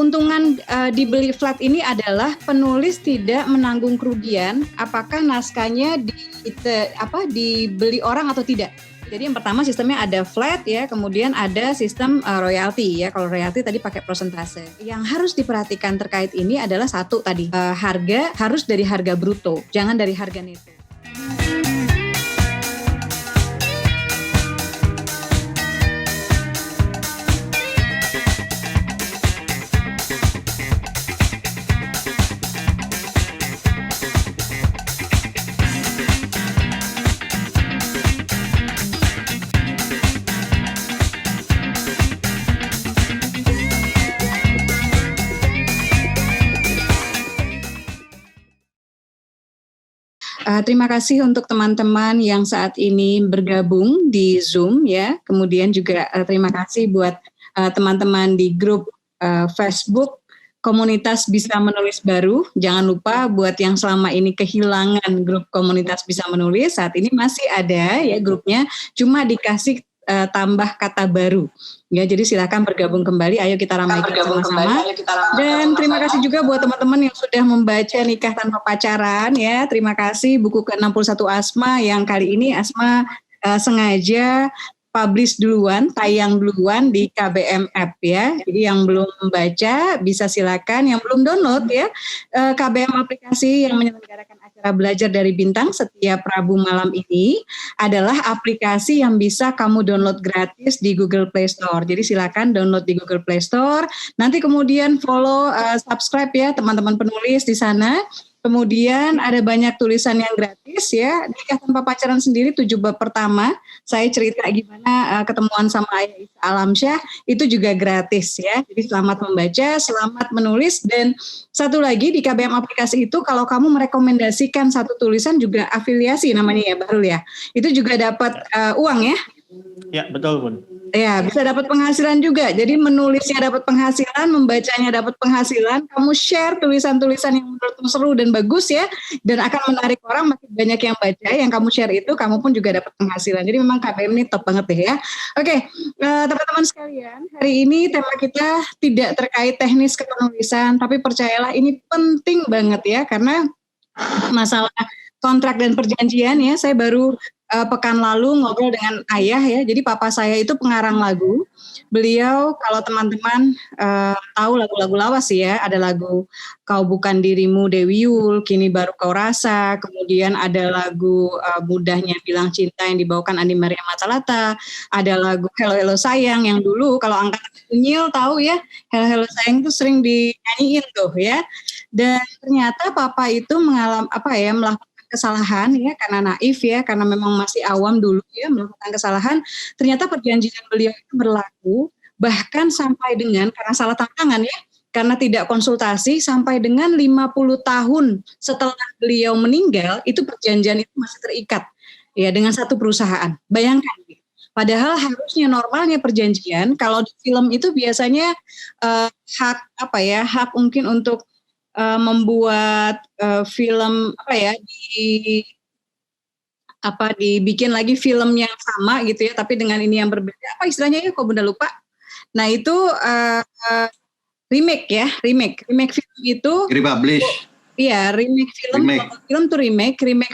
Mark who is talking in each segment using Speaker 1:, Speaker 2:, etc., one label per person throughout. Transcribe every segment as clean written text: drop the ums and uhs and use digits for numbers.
Speaker 1: keuntungan dibeli flat ini adalah penulis tidak menanggung kerugian apakah naskahnya dibeli orang atau tidak. Jadi yang pertama sistemnya ada flat ya, kemudian ada sistem royalti ya. Kalau royalti tadi pakai persentase. Yang harus diperhatikan terkait ini adalah satu tadi, harga harus dari harga bruto, jangan dari harga neto. Terima kasih untuk teman-teman yang saat ini bergabung di Zoom ya. Kemudian juga terima kasih buat teman-teman di grup Facebook Komunitas Bisa Menulis Baru. Jangan lupa buat yang selama ini kehilangan grup Komunitas Bisa Menulis, saat ini masih ada ya grupnya, cuma dikasih tambah kata baru. Ya, jadi silakan bergabung kembali. Ayo kita ramaikan sama-sama. Dan terima kasih juga buat teman-teman yang sudah membaca Nikah Tanpa Pacaran ya. Terima kasih buku ke-61 Asma yang kali ini Asma sengaja publish duluan, tayang duluan di KBM App ya. Jadi yang belum membaca bisa silakan, yang belum download ya, KBM aplikasi yang menyelenggarakan acara Belajar dari Bintang setiap Rabu malam ini adalah aplikasi yang bisa kamu download gratis di Google Play Store. Jadi silakan download di Google Play Store. Nanti kemudian follow, subscribe ya teman-teman penulis di sana. Kemudian ada banyak tulisan yang gratis ya. Nikah Tanpa Pacaran sendiri 7 bab pertama, saya cerita gimana ketemuan sama Ayah Isa Alamsyah, itu juga gratis ya. Jadi selamat membaca, selamat menulis. Dan satu lagi di KBM aplikasi itu kalau kamu merekomendasikan satu tulisan juga afiliasi namanya ya, Bahrul ya. Itu juga dapat uang ya.
Speaker 2: Ya, betul Bun.
Speaker 1: Ya, bisa dapat penghasilan juga. Jadi menulisnya dapat penghasilan, membacanya dapat penghasilan. Kamu share tulisan-tulisan yang menurutmu seru dan bagus ya, dan akan menarik orang, makin banyak yang baca. Yang kamu share itu, kamu pun juga dapat penghasilan. Jadi memang KBM ini top banget deh ya. Oke, teman-teman sekalian, hari ini tema kita tidak terkait teknis kepenulisan, tapi percayalah ini penting banget ya, karena masalah kontrak dan perjanjian ya. Saya baru pekan lalu ngobrol dengan ayah ya. Jadi papa saya itu pengarang lagu. Beliau kalau teman-teman tahu lagu-lagu lawas ya, ada lagu Kau Bukan Dirimu Dewi Yul, Kini Baru Kau Rasa, kemudian ada lagu Mudahnya Bilang Cinta yang dibawakan Andi Maria Matalata, ada lagu Hello Hello Sayang yang dulu kalau angkatan Unyil tahu ya, Hello Hello Sayang itu sering dinyanyiin tuh ya. Dan ternyata papa itu melakukan kesalahan ya, karena naif ya, karena memang masih awam dulu ya, melakukan kesalahan. Ternyata perjanjian beliau itu berlaku bahkan sampai dengan, karena salah tangan ya, karena tidak konsultasi, sampai dengan 50 tahun setelah beliau meninggal itu perjanjian itu masih terikat ya dengan satu perusahaan. Bayangkan, padahal harusnya normalnya perjanjian kalau di film itu biasanya hak mungkin untuk membuat film dibikin lagi film yang sama gitu ya, tapi dengan ini yang berbeda, apa istilahnya ya, kok Bunda lupa. Nah itu remake film itu
Speaker 2: Republish.
Speaker 1: Iya, remake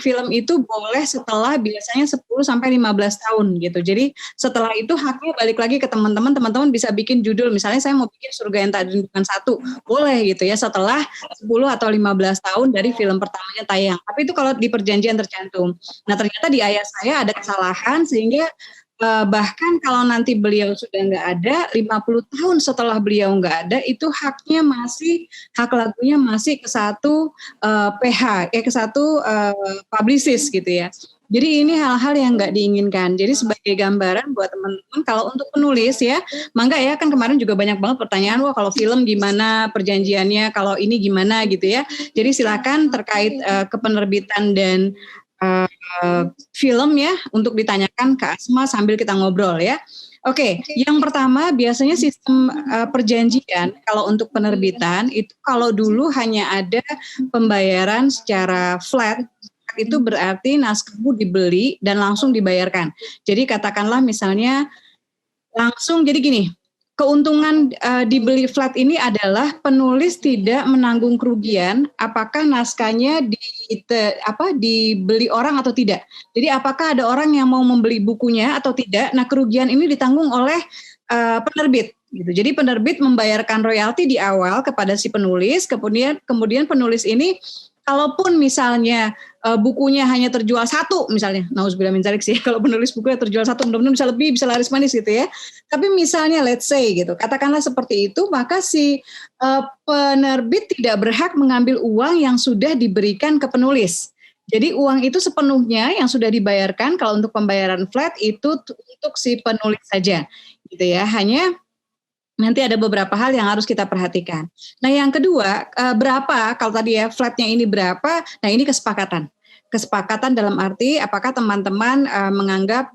Speaker 1: film itu boleh setelah biasanya 10 sampai 15 tahun gitu. Jadi setelah itu haknya balik lagi ke teman-teman bisa bikin judul, misalnya saya mau bikin Surga Yang Tak Rindukan 1, boleh gitu ya setelah 10 atau 15 tahun dari film pertamanya tayang. Tapi itu kalau di perjanjian tercantum. Nah, ternyata di ayah saya ada kesalahan sehingga bahkan kalau nanti beliau sudah nggak ada, 50 tahun setelah beliau nggak ada, itu hak lagunya masih ke satu ke satu publicist gitu ya. Jadi ini hal-hal yang nggak diinginkan. Jadi sebagai gambaran buat teman-teman, kalau untuk penulis ya, mangga ya, kan kemarin juga banyak banget pertanyaan, wah kalau film gimana perjanjiannya, kalau ini gimana gitu ya. Jadi silakan terkait kepenerbitan dan film ya untuk ditanyakan ke Asma sambil kita ngobrol ya. Oke, yang pertama biasanya sistem perjanjian kalau untuk penerbitan itu kalau dulu hanya ada pembayaran secara flat, itu berarti naskahmu dibeli dan langsung dibayarkan. Jadi katakanlah misalnya langsung, jadi gini, keuntungan dibeli flat ini adalah penulis tidak menanggung kerugian apakah naskahnya dibeli orang atau tidak. Jadi apakah ada orang yang mau membeli bukunya atau tidak. Nah, kerugian ini ditanggung oleh penerbit gitu. Jadi penerbit membayarkan royalti di awal kepada si penulis, kemudian penulis ini kalaupun misalnya bukunya hanya terjual satu misalnya, nauzubillah min dzalik sih, kalau penulis bukunya terjual satu mudah-mudahan bisa lebih, bisa laris manis gitu ya. Tapi misalnya let's say gitu, katakanlah seperti itu, maka si penerbit tidak berhak mengambil uang yang sudah diberikan ke penulis. Jadi uang itu sepenuhnya yang sudah dibayarkan kalau untuk pembayaran flat itu untuk si penulis saja gitu ya. Hanya nanti ada beberapa hal yang harus kita perhatikan. Nah, yang kedua, berapa kalau tadi ya flatnya ini berapa? Nah, ini kesepakatan. Kesepakatan dalam arti apakah teman-teman menganggap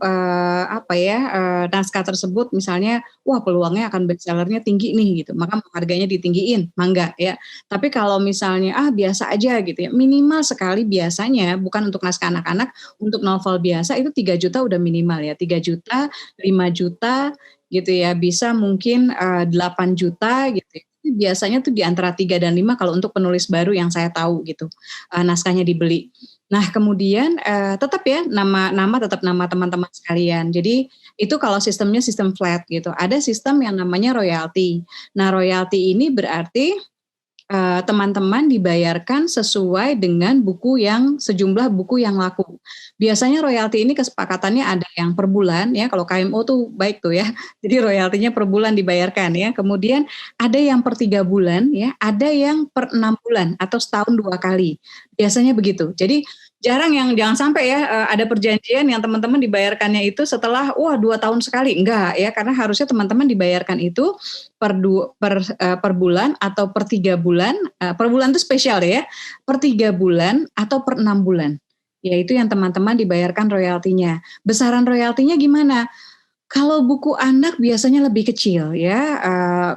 Speaker 1: naskah tersebut misalnya wah peluangnya akan bestsellernya tinggi nih gitu, maka harganya ditinggiin, mangga ya. Tapi kalau misalnya biasa aja gitu ya, minimal sekali biasanya bukan untuk naskah anak-anak, untuk novel biasa itu 3 juta udah minimal ya, 3 juta, 5 juta gitu ya, bisa mungkin 8 juta gitu. Biasanya tuh di antara 3 dan 5 kalau untuk penulis baru yang saya tahu gitu, naskahnya dibeli. Nah, kemudian tetap ya nama tetap nama teman-teman sekalian. Jadi itu kalau sistemnya sistem flat gitu. Ada sistem yang namanya royalti. Nah, royalti ini berarti teman-teman dibayarkan sesuai dengan sejumlah buku yang laku. Biasanya royalti ini kesepakatannya ada yang per bulan ya, kalau KMO tuh baik tuh ya. Jadi royaltinya per bulan dibayarkan ya. Kemudian ada yang per 3 bulan ya, ada yang per 6 bulan atau setahun 2 kali. Biasanya begitu. Jadi jangan sampai ya ada perjanjian yang teman-teman dibayarkannya itu setelah 2 tahun sekali. Enggak ya, karena harusnya teman-teman dibayarkan itu per bulan atau per 3 bulan. Per bulan itu spesial ya, per 3 bulan atau per 6 bulan. Yaitu yang teman-teman dibayarkan royaltinya. Besaran royaltinya gimana? Kalau buku anak biasanya lebih kecil ya,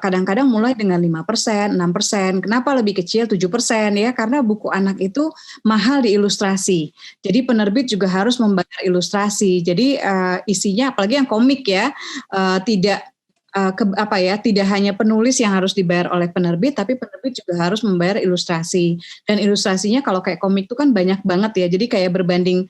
Speaker 1: kadang-kadang mulai dengan 5%, 6%. Kenapa lebih kecil 7% ya? Karena buku anak itu mahal di ilustrasi. Jadi penerbit juga harus membayar ilustrasi. Jadi isinya apalagi yang komik ya, tidak hanya penulis yang harus dibayar oleh penerbit, tapi penerbit juga harus membayar ilustrasi. Dan ilustrasinya kalau kayak komik itu kan banyak banget ya, jadi kayak berbanding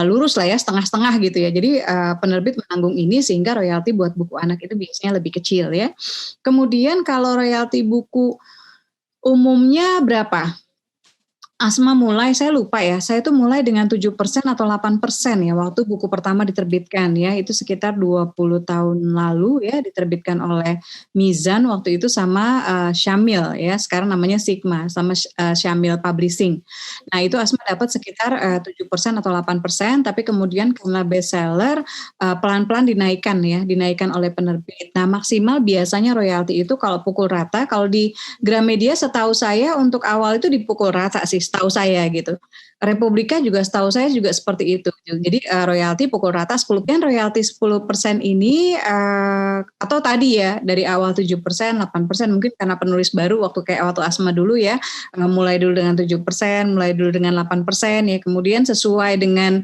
Speaker 1: lurus lah ya, setengah-setengah gitu ya. Jadi penerbit menanggung ini sehingga royalti buat buku anak itu biasanya lebih kecil ya. Kemudian kalau royalti buku umumnya berapa? Asma mulai, saya lupa ya, saya tuh mulai dengan 7% atau 8% ya waktu buku pertama diterbitkan ya, itu sekitar 20 tahun lalu ya, diterbitkan oleh Mizan waktu itu sama Syamil ya, sekarang namanya Sigma, sama Syamil Publishing. Nah itu Asma dapat sekitar 7% atau 8%, tapi kemudian karena bestseller pelan-pelan dinaikkan oleh penerbit. Nah maksimal biasanya royalti itu kalau pukul rata, kalau di Gramedia setahu saya untuk awal itu dipukul rata sih, setahu saya gitu. Republika juga setahu saya juga seperti itu. Jadi royalti pukul rata 10%. Dan royalti 10% ini atau tadi ya dari awal 7%, 8% mungkin karena penulis baru waktu Asma dulu ya, mulai dulu dengan 7%, mulai dulu dengan 8% ya. Kemudian sesuai dengan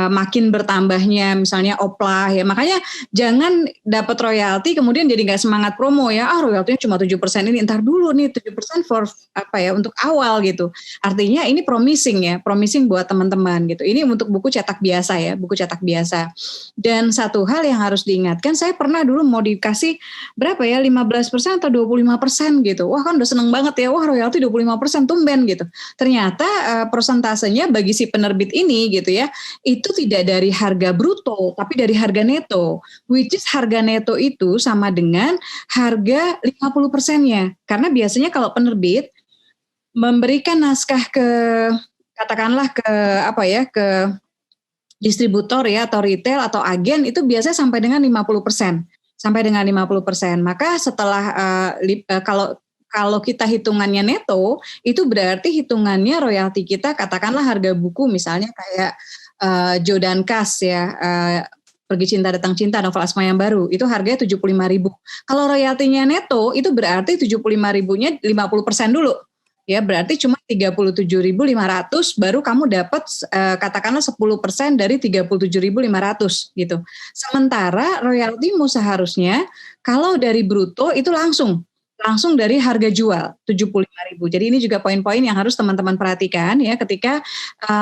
Speaker 1: makin bertambahnya misalnya oplah ya. Makanya jangan dapat royalti kemudian jadi nggak semangat promo ya. Royaltinya cuma 7% ini, entar dulu nih 7% untuk awal gitu. Artinya ini promising buat teman-teman gitu. Ini untuk buku cetak biasa ya, buku cetak biasa. Dan satu hal yang harus diingatkan, saya pernah dulu mau dikasih berapa ya, 15% atau 25% gitu. Wah kan udah seneng banget ya, wah royalti 25% tumben gitu. Ternyata persentasenya bagi si penerbit ini gitu ya, itu tidak dari harga bruto, tapi dari harga neto. Which is harga neto itu sama dengan harga 50%-nya. Karena biasanya kalau penerbit memberikan naskah katakanlah ke distributor ya atau retail atau agen itu biasanya sampai dengan 50%. Maka setelah kalau kita hitungannya neto, itu berarti hitungannya royalti kita katakanlah harga buku misalnya kayak Joe dan Cass ya, Pergi Cinta Datang Cinta, novel Asma yang baru, itu harganya 75.000. Kalau royaltinya neto, itu berarti 75.000-nya 50% dulu. ya berarti cuma 37.500 baru kamu dapat katakanlah 10% dari 37.500 gitu. Sementara royaltimu seharusnya kalau dari bruto itu langsung dari harga jual 75.000. Jadi ini juga poin-poin yang harus teman-teman perhatikan ya ketika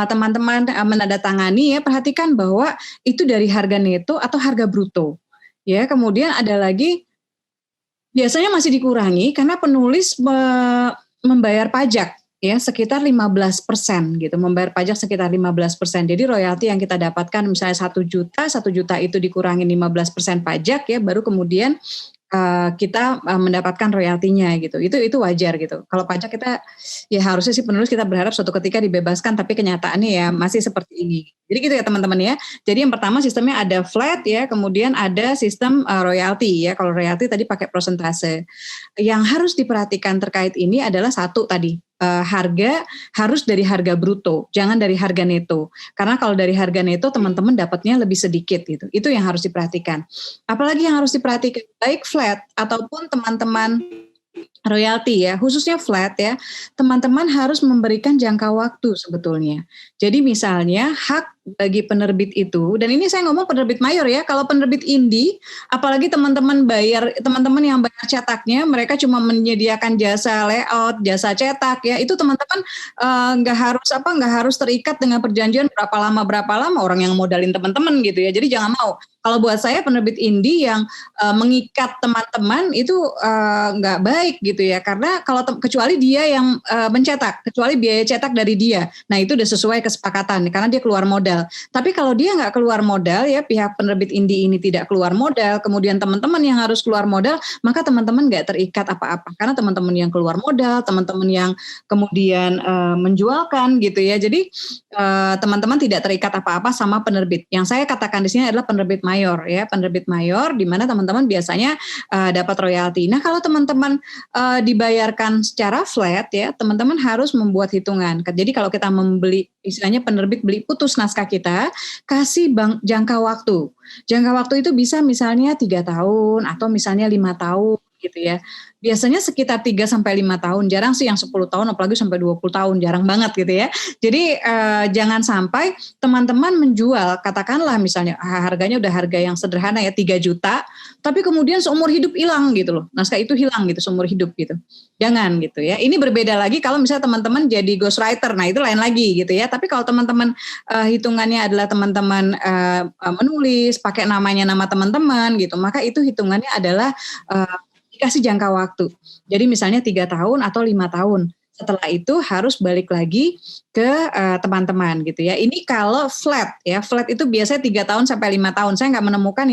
Speaker 1: teman-teman menandatangani ya, perhatikan bahwa itu dari harga neto atau harga bruto. Ya, kemudian ada lagi biasanya masih dikurangi karena penulis membayar pajak ya sekitar 15% gitu, membayar pajak sekitar 15%. Jadi royalti yang kita dapatkan misalnya 1 juta itu dikurangi 15% pajak ya, baru kemudian kita mendapatkan royaltinya gitu. Itu wajar gitu. Kalau pajak kita ya harusnya sih penulis kita berharap suatu ketika dibebaskan, tapi kenyataannya ya masih seperti ini. Jadi gitu ya teman-teman ya. Jadi yang pertama sistemnya ada flat ya, kemudian ada sistem royalti ya. Kalau royalti tadi pakai prosentase. Yang harus diperhatikan terkait ini adalah satu tadi, harga harus dari harga bruto, jangan dari harga neto. Karena kalau dari harga neto teman-teman dapatnya lebih sedikit gitu. Itu yang harus diperhatikan. Apalagi yang harus diperhatikan baik flat ataupun teman-teman royalti ya, khususnya flat ya, teman-teman harus memberikan jangka waktu sebetulnya. Jadi misalnya hak bagi penerbit itu, dan ini saya ngomong penerbit mayor ya, kalau penerbit indie, apalagi teman-teman yang bayar cetaknya, mereka cuma menyediakan jasa layout, jasa cetak ya, itu teman-teman nggak harus terikat dengan perjanjian berapa lama orang yang modalin teman-teman gitu ya. Jadi jangan mau. Kalau buat saya penerbit indie yang mengikat teman-teman itu nggak baik gitu ya, karena kecuali dia yang mencetak, kecuali biaya cetak dari dia, nah itu udah sesuai kesepakatan karena dia keluar modal. Tapi kalau dia nggak keluar modal ya, pihak penerbit indie ini tidak keluar modal, kemudian teman-teman yang harus keluar modal, maka teman-teman nggak terikat apa-apa karena teman-teman yang keluar modal, teman-teman yang kemudian menjualkan gitu ya. Jadi teman-teman tidak terikat apa-apa sama penerbit. Yang saya katakan di sini adalah penerbit mayor ya, penerbit mayor di mana teman-teman biasanya dapat royalti. Nah, kalau teman-teman dibayarkan secara flat ya, teman-teman harus membuat hitungan. Jadi kalau kita membeli, istilahnya penerbit beli putus naskah kita, kasih jangka waktu. Jangka waktu itu bisa misalnya 3 tahun atau misalnya 5 tahun gitu ya. Biasanya sekitar 3-5 tahun, jarang sih yang 10 tahun apalagi sampai 20 tahun, jarang banget gitu ya. Jadi jangan sampai teman-teman menjual, katakanlah misalnya harganya udah harga yang sederhana ya 3 juta, tapi kemudian seumur hidup hilang gitu loh, naskah itu hilang gitu seumur hidup gitu. Jangan gitu ya. Ini berbeda lagi kalau misalnya teman-teman jadi ghostwriter, nah itu lain lagi gitu ya. Tapi kalau teman-teman hitungannya adalah teman-teman menulis, pakai nama teman-teman gitu, maka itu hitungannya adalah dikasih jangka waktu. Jadi misalnya 3 tahun atau 5 tahun. Setelah itu harus balik lagi ke teman-teman gitu ya. Ini kalau flat ya, flat itu biasanya 3 tahun sampai 5 tahun. Saya nggak menemukan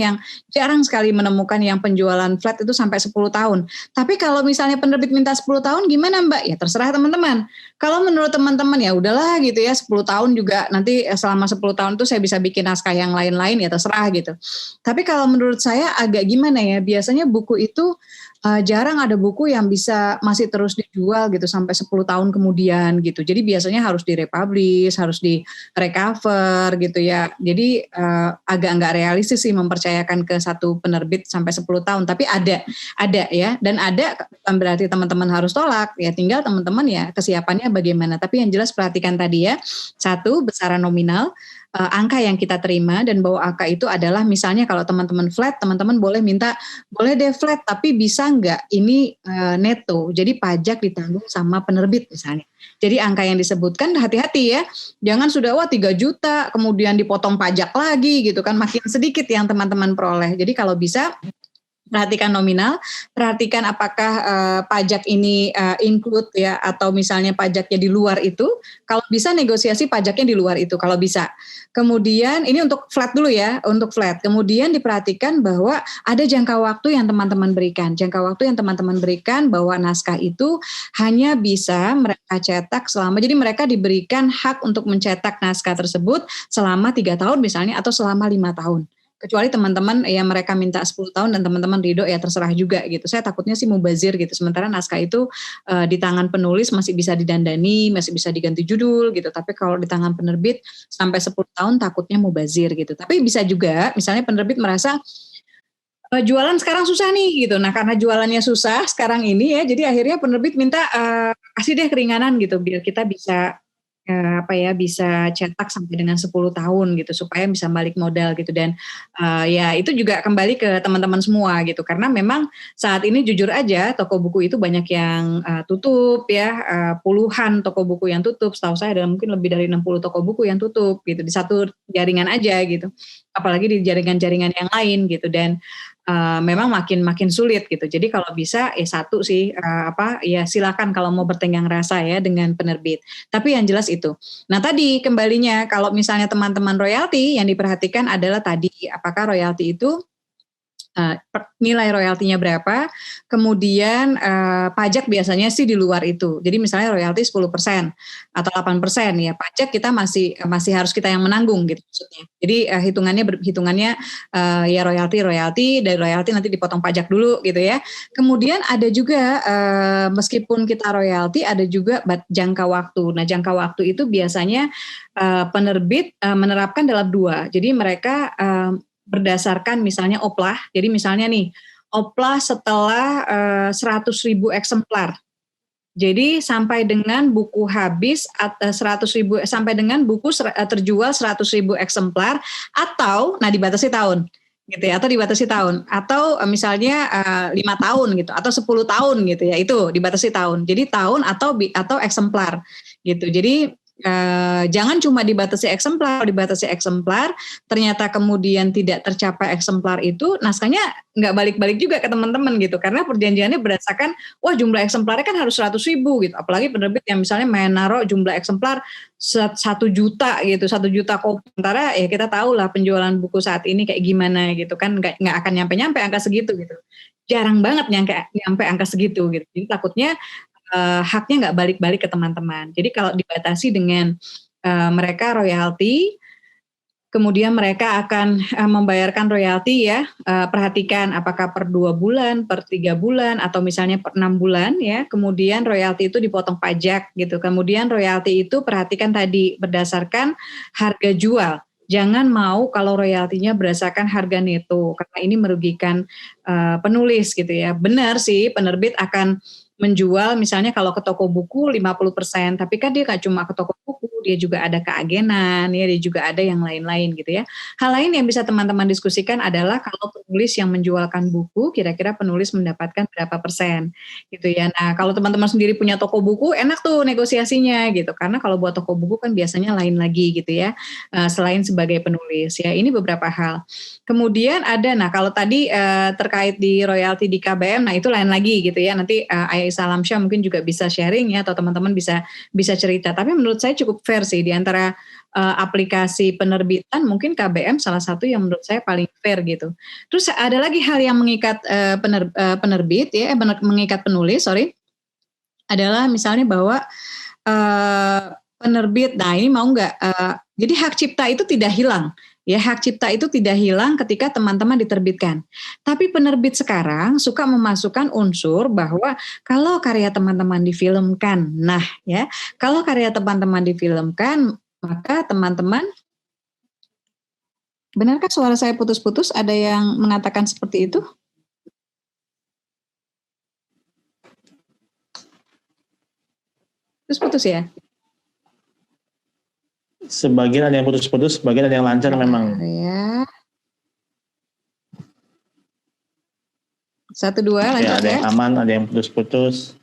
Speaker 1: jarang sekali menemukan yang penjualan flat itu sampai 10 tahun. Tapi kalau misalnya penerbit minta 10 tahun gimana Mbak? Ya terserah teman-teman. Kalau menurut teman-teman ya udahlah gitu ya, 10 tahun juga nanti selama 10 tahun itu saya bisa bikin naskah yang lain-lain ya terserah gitu. Tapi kalau menurut saya agak gimana ya, biasanya buku itu jarang ada buku yang bisa masih terus dijual gitu sampai 10 tahun kemudian gitu. Jadi biasanya harus direpublish, harus direcover gitu ya. Jadi agak nggak realistis sih mempercayakan ke satu penerbit sampai 10 tahun. Tapi ada ya. Dan ada bukan berarti teman-teman harus tolak. Ya tinggal teman-teman ya kesiapannya bagaimana. Tapi yang jelas perhatikan tadi ya. 1, besaran nominal. Angka yang kita terima dan bahwa angka itu adalah misalnya kalau teman-teman flat, teman-teman boleh minta, boleh deh flat tapi bisa nggak ini neto, jadi pajak ditanggung sama penerbit misalnya. Jadi angka yang disebutkan hati-hati ya, jangan sudah 3 juta kemudian dipotong pajak lagi gitu kan, makin sedikit yang teman-teman peroleh. Jadi kalau bisa perhatikan nominal, perhatikan apakah pajak ini include ya atau misalnya pajaknya di luar itu. Kalau bisa negosiasi pajaknya di luar itu kalau bisa. Kemudian ini untuk flat dulu ya, untuk flat. Kemudian diperhatikan bahwa ada jangka waktu yang teman-teman berikan. Jangka waktu yang teman-teman berikan bahwa naskah itu hanya bisa mereka cetak selama, jadi mereka diberikan hak untuk mencetak naskah tersebut selama 3 tahun misalnya atau selama 5 tahun. Kecuali teman-teman yang mereka minta 10 tahun dan teman-teman ridho ya terserah juga gitu. Saya takutnya sih mubazir gitu. Sementara naskah itu di tangan penulis masih bisa didandani, masih bisa diganti judul gitu. Tapi kalau di tangan penerbit sampai 10 tahun takutnya mubazir gitu. Tapi bisa juga misalnya penerbit merasa jualan sekarang susah nih gitu. Nah karena jualannya susah sekarang ini ya, jadi akhirnya penerbit minta kasih deh keringanan gitu biar kita bisa bisa cetak sampai dengan 10 tahun gitu supaya bisa balik modal gitu dan ya itu juga kembali ke teman-teman semua gitu karena memang saat ini jujur aja toko buku itu banyak yang tutup ya, puluhan toko buku yang tutup, setahu saya ada mungkin lebih dari 60 toko buku yang tutup gitu di satu jaringan aja gitu. Apalagi di jaringan-jaringan yang lain gitu dan memang makin sulit gitu. Jadi kalau bisa satu sih ya silakan kalau mau bertenggang rasa ya dengan penerbit. Tapi yang jelas itu. Nah tadi kembalinya kalau misalnya teman-teman royalti yang diperhatikan adalah tadi apakah royalti itu nilai royaltinya berapa, kemudian pajak biasanya sih di luar itu. Jadi misalnya royalti 10% atau 8% ya pajak kita masih harus kita yang menanggung gitu maksudnya. Jadi hitungannya ya royalti dari royalti nanti dipotong pajak dulu gitu ya. Kemudian ada juga meskipun kita royalti ada juga jangka waktu. Nah jangka waktu itu biasanya penerbit menerapkan dalam 2. Jadi mereka berdasarkan misalnya oplah. Jadi misalnya nih, oplah setelah 100.000 eksemplar. Jadi sampai dengan buku habis 100.000 sampai dengan buku terjual 100.000 eksemplar atau dibatasi tahun gitu ya atau dibatasi tahun atau misalnya 5 tahun gitu atau 10 tahun gitu ya itu dibatasi tahun. Jadi tahun atau eksemplar gitu. Jadi jangan cuma dibatasi eksemplar, ternyata kemudian tidak tercapai eksemplar itu, naskahnya nggak balik-balik juga ke teman-teman gitu, karena perjanjiannya berdasarkan, wah jumlah eksemplarnya kan harus 100.000 gitu, apalagi penerbit yang misalnya main naruh jumlah eksemplar 1 juta gitu, 1 juta kopi, sementara ya kita tahu lah penjualan buku saat ini kayak gimana gitu kan, nggak akan nyampe angka segitu gitu, jarang banget nyampe angka segitu gitu, jadi takutnya haknya nggak balik-balik ke teman-teman. Jadi kalau dibatasi dengan mereka royalti, kemudian mereka akan membayarkan royalti ya, perhatikan apakah per 2 bulan, per 3 bulan, atau misalnya per 6 bulan ya, kemudian royalti itu dipotong pajak gitu. Kemudian royalti itu perhatikan tadi berdasarkan harga jual. Jangan mau kalau royaltinya berdasarkan harga neto, karena ini merugikan penulis gitu ya. Benar sih penerbit akan menjual misalnya kalau ke toko buku 50%, tapi kan dia nggak cuma ke toko buku, dia juga ada ke agenan, ya, dia juga ada yang lain-lain gitu ya. Hal lain yang bisa teman-teman diskusikan adalah kalau penulis yang menjualkan buku, kira-kira penulis mendapatkan berapa persen gitu ya. Nah kalau teman-teman sendiri punya toko buku, enak tuh negosiasinya gitu, karena kalau buat toko buku kan biasanya lain lagi gitu ya, selain sebagai penulis ya. Ini beberapa hal. Kemudian ada, nah kalau tadi terkait di royalti di KBM, nah itu lain lagi gitu ya. Nanti Ayah Salamsyah mungkin juga bisa sharing ya, atau teman-teman bisa cerita. Tapi menurut saya cukup fair sih di antara aplikasi penerbitan, mungkin KBM salah satu yang menurut saya paling fair gitu. Terus ada lagi hal yang mengikat penerbit ya, mengikat penulis, adalah misalnya bahwa penerbit, nah ini mau nggak, jadi hak cipta itu tidak hilang. Ya, hak cipta itu tidak hilang ketika teman-teman diterbitkan. Tapi penerbit sekarang suka memasukkan unsur bahwa kalau karya teman-teman difilmkan, nah ya, kalau karya teman-teman difilmkan, maka teman-teman, benarkah suara saya putus-putus? Ada yang mengatakan seperti itu? Putus-putus ya?
Speaker 2: Sebagian ada yang putus-putus, sebagian ada yang lancar memang.
Speaker 1: Ya. 1, 2 lancar
Speaker 2: ya? Ada yang aman, ada yang putus-putus.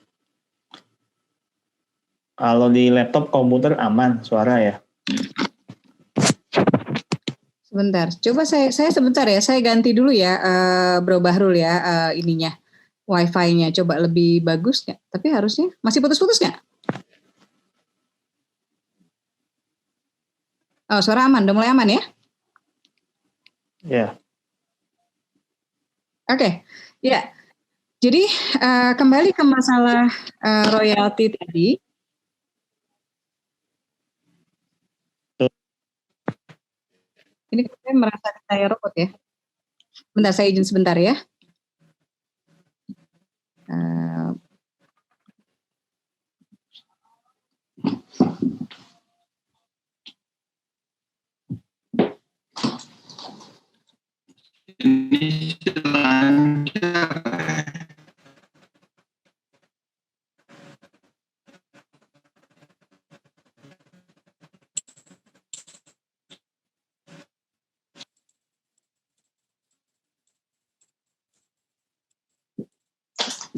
Speaker 2: Kalau di laptop komputer aman suara ya.
Speaker 1: Sebentar, coba saya sebentar ya, saya ganti dulu ya, Bro Bahrul ya, ininya, wifi-nya, coba lebih bagus nggak? Tapi harusnya masih putus-putus nggak? Oh, suara aman, udah mulai aman ya?
Speaker 2: Ya.
Speaker 1: Oke, ya. Jadi kembali ke masalah royalti tadi. Ini saya merasa saya robot ya. Bentar, saya izin sebentar ya.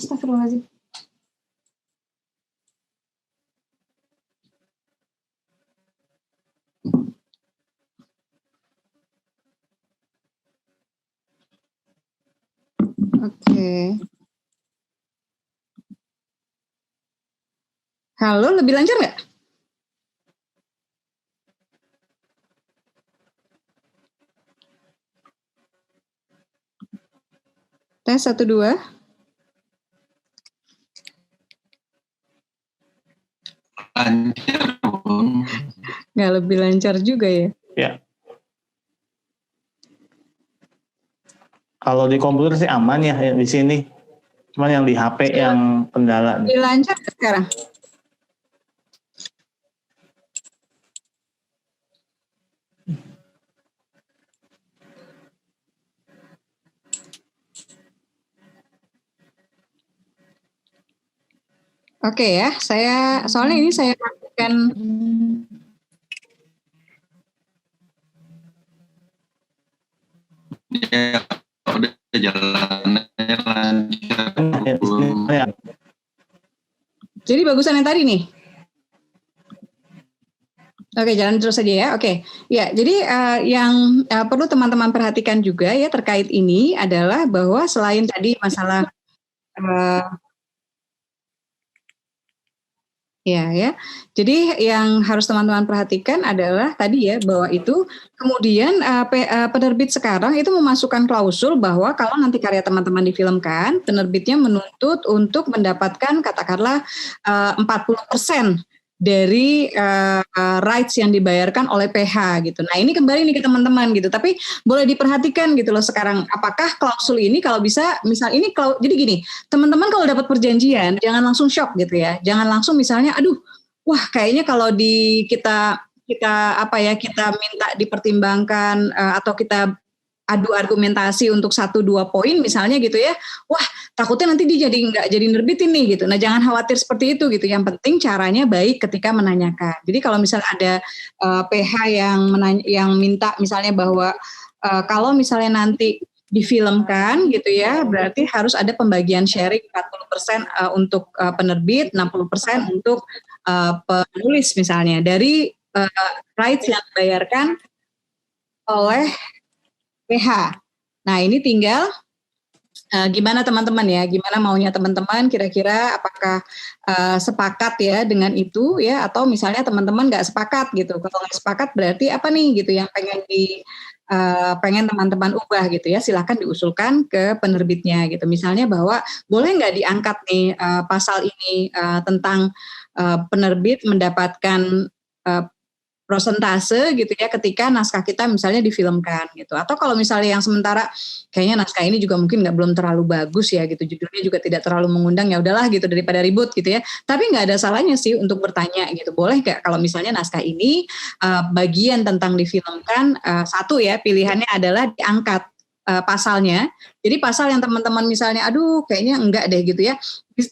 Speaker 1: Astagfirullahaladzim. Oke. Halo, lebih lancar nggak? Tes 1, 2.
Speaker 3: Lancar, Bung.
Speaker 1: Nggak lebih lancar juga ya?
Speaker 2: Ya. Kalau di komputer sih aman ya di sini. Cuman yang di HP yang kendala nih.
Speaker 1: Lebih lancar nggak sekarang? Oke ya, soalnya ini saya lakukan
Speaker 3: Ya, udah jalannya lancar, Bung.
Speaker 2: Ya.
Speaker 1: Jadi bagusan yang tadi nih. Oke, jalan terus saja ya. Oke, ya. Jadi yang perlu teman-teman perhatikan juga ya terkait ini adalah bahwa selain tadi masalah ya. Jadi yang harus teman-teman perhatikan adalah tadi ya bahwa itu kemudian penerbit sekarang itu memasukkan klausul bahwa kalau nanti karya teman-teman difilmkan, penerbitnya menuntut untuk mendapatkan katakanlah 40% dari rights yang dibayarkan oleh PH gitu. Nah ini kembali nih ke teman-teman gitu. Tapi boleh diperhatikan gitu loh sekarang. Apakah klausul ini kalau bisa, misal ini jadi gini, teman-teman kalau dapat perjanjian jangan langsung shock gitu ya. Jangan langsung misalnya, aduh, wah kayaknya kalau kita minta dipertimbangkan atau kita adu argumentasi untuk 1-2 poin misalnya gitu ya, wah takutnya nanti dia nggak jadi nerbitin nih gitu. Nah jangan khawatir seperti itu gitu. Yang penting caranya baik ketika menanyakan. Jadi kalau misalnya ada PH yang minta misalnya bahwa kalau misalnya nanti difilmkan gitu ya, berarti harus ada pembagian sharing 40% untuk penerbit, 60% untuk penulis misalnya dari rights yang dibayarkan oleh PH. Nah ini tinggal gimana teman-teman ya, gimana maunya teman-teman kira-kira apakah sepakat ya dengan itu ya, atau misalnya teman-teman nggak sepakat gitu. Kalau nggak sepakat berarti apa nih gitu yang pengen teman-teman ubah gitu ya, silahkan diusulkan ke penerbitnya gitu. Misalnya bahwa boleh nggak diangkat nih pasal ini tentang penerbit mendapatkan prosentase gitu ya ketika naskah kita misalnya difilmkan gitu. Atau kalau misalnya yang sementara kayaknya naskah ini juga mungkin belum terlalu bagus ya gitu, judulnya juga tidak terlalu mengundang, ya udahlah gitu daripada ribut gitu ya. Tapi nggak ada salahnya sih untuk bertanya gitu, boleh nggak kalau misalnya naskah ini bagian tentang difilmkan satu ya pilihannya adalah diangkat pasalnya. Jadi pasal yang teman-teman misalnya aduh kayaknya enggak deh gitu ya,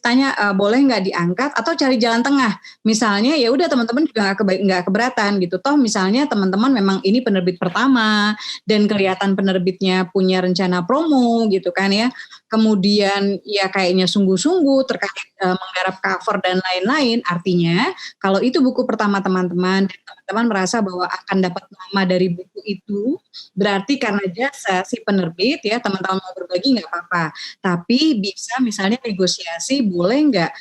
Speaker 1: tanya boleh nggak diangkat atau cari jalan tengah. Misalnya ya udah teman-teman juga nggak keberatan gitu. Toh misalnya teman-teman memang ini penerbit pertama dan kelihatan penerbitnya punya rencana promo gitu kan ya. Kemudian ya kayaknya sungguh-sungguh terkait menggarap cover dan lain-lain. Artinya kalau itu buku pertama teman-teman dan teman-teman merasa bahwa akan dapat nama dari buku itu, berarti karena jasa si penerbit ya teman-teman mau berbagi nggak apa-apa. Tapi bisa misalnya negosiasi, boleh nggak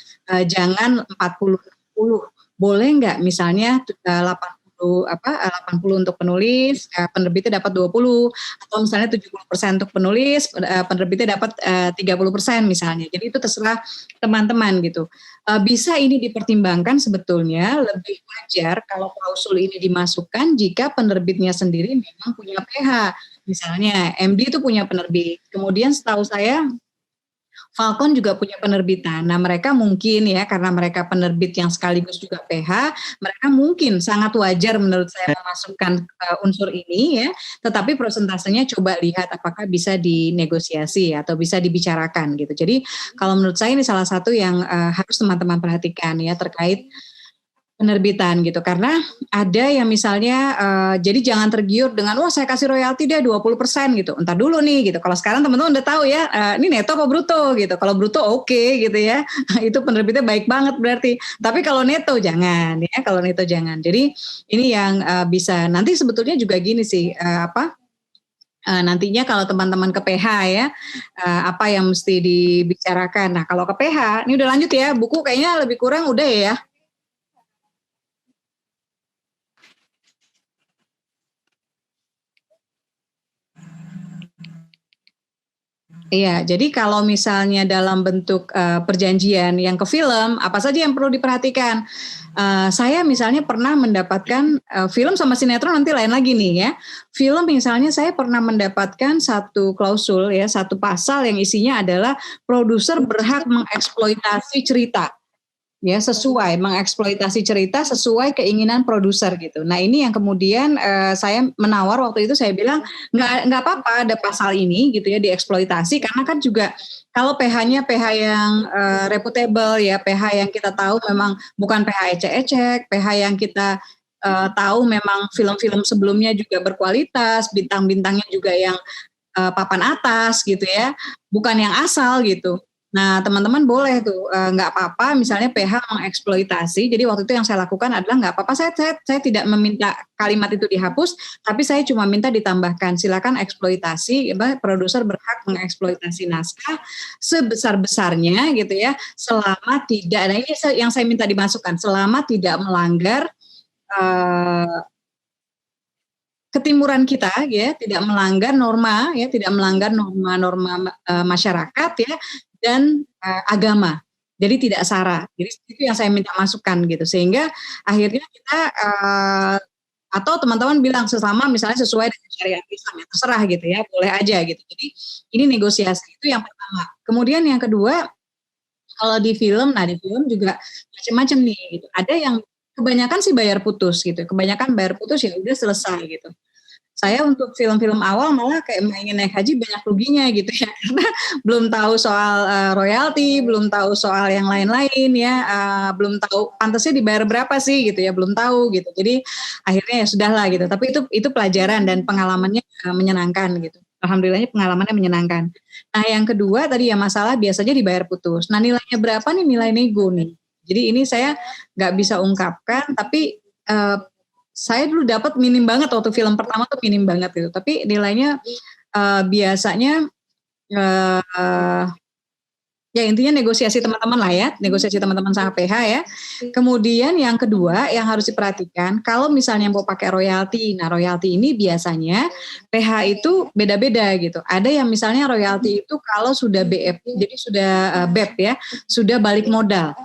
Speaker 1: jangan 40-60, boleh nggak misalnya 80 untuk penulis, penerbitnya dapat 20, atau misalnya 70% untuk penulis, penerbitnya dapat 30% misalnya. Jadi itu terserah teman-teman gitu. Bisa ini dipertimbangkan sebetulnya lebih wajar kalau klausul ini dimasukkan jika penerbitnya sendiri memang punya PH. Misalnya MD itu punya penerbit. Kemudian setahu saya Falcon juga punya penerbitan. Nah, mereka mungkin ya karena mereka penerbit yang sekaligus juga PH, mereka mungkin sangat wajar menurut saya memasukkan unsur ini ya. Tetapi prosentasenya coba lihat apakah bisa dinegosiasi atau bisa dibicarakan gitu. Jadi kalau menurut saya ini salah satu yang harus teman-teman perhatikan ya terkait penerbitan gitu, karena ada yang misalnya jadi jangan tergiur dengan wah saya kasih royalti dia 20% gitu, entar dulu nih gitu. Kalau sekarang teman-teman udah tahu ya ini neto apa bruto gitu. Kalau bruto oke gitu ya itu penerbitnya baik banget berarti, tapi kalau neto jangan ya, kalau neto jangan. Jadi ini yang bisa nanti sebetulnya juga gini sih nantinya kalau teman-teman ke PH ya apa yang mesti dibicarakan. Nah kalau ke PH ini udah lanjut ya, buku kayaknya lebih kurang udah ya. Iya, jadi kalau misalnya dalam bentuk perjanjian yang ke film, apa saja yang perlu diperhatikan? Saya misalnya pernah mendapatkan film sama sinetron nanti lain lagi nih ya. Film misalnya saya pernah mendapatkan satu klausul ya, satu pasal yang isinya adalah produser berhak mengeksploitasi cerita. Ya sesuai mengeksploitasi cerita sesuai keinginan produser gitu. Nah ini yang kemudian saya menawar waktu itu, saya bilang nggak apa-apa ada pasal ini gitu ya dieksploitasi, karena kan juga kalau PH-nya PH yang reputable ya, PH yang kita tahu memang bukan PH ecek-ecek, PH yang kita tahu memang film-film sebelumnya juga berkualitas, bintang-bintangnya juga yang papan atas gitu ya, bukan yang asal gitu. Nah, teman-teman boleh tuh nggak apa-apa misalnya PH mengeksploitasi. Jadi waktu itu yang saya lakukan adalah nggak apa-apa, saya tidak meminta kalimat itu dihapus, tapi saya cuma minta ditambahkan silakan eksploitasi, produser berhak mengeksploitasi naskah sebesar-besarnya gitu ya, selama tidak, nah ini yang saya minta dimasukkan, selama tidak melanggar ketimuran kita ya, tidak melanggar norma ya, tidak melanggar norma-norma masyarakat ya, dan agama. Jadi tidak sara. Jadi itu yang saya minta masukan gitu, sehingga akhirnya kita atau teman-teman bilang selama misalnya sesuai dengan syariat Islam ya terserah gitu ya, boleh aja gitu. Jadi ini negosiasi, itu yang pertama. Kemudian yang kedua, kalau di film, nah di film juga macam-macam nih gitu. Ada yang kebanyakan sih bayar putus gitu, kebanyakan bayar putus ya udah selesai gitu. Saya untuk film-film awal malah kayak ingin naik haji banyak ruginya gitu ya, karena belum tahu soal royalti, belum tahu soal yang lain-lain ya, belum tahu pantasnya dibayar berapa sih gitu ya, belum tahu gitu. Jadi akhirnya ya sudahlah gitu. Tapi itu pelajaran dan pengalamannya menyenangkan gitu. Alhamdulillahnya pengalamannya menyenangkan. Nah yang kedua tadi ya masalah biasanya dibayar putus. Nah nilainya berapa nih, nilai nego nih. Jadi ini saya nggak bisa ungkapkan, tapi saya dulu dapat minim banget waktu film pertama tuh minim banget gitu. Tapi nilainya biasanya ya intinya negosiasi teman-teman lah ya, negosiasi teman-teman sama PH ya. Kemudian yang kedua yang harus diperhatikan, kalau misalnya mau pakai royalti, nah royalti ini biasanya PH itu beda-beda gitu. Ada yang misalnya royalti itu kalau sudah BF, jadi sudah BEP ya, sudah balik modal.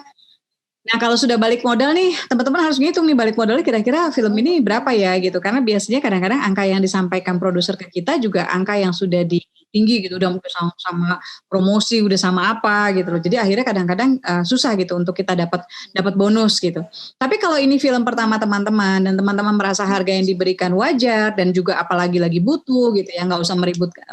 Speaker 1: Nah kalau sudah balik modal nih, teman-teman harus ngitung nih balik modalnya kira-kira film ini berapa ya gitu. Karena biasanya kadang-kadang angka yang disampaikan produser ke kita juga angka yang sudah tinggi gitu, udah mungkin sama promosi, udah sama apa gitu loh. Jadi akhirnya kadang-kadang susah gitu untuk kita dapat bonus gitu. Tapi kalau ini film pertama teman-teman dan teman-teman merasa harga yang diberikan wajar dan juga apalagi lagi butuh gitu ya, nggak usah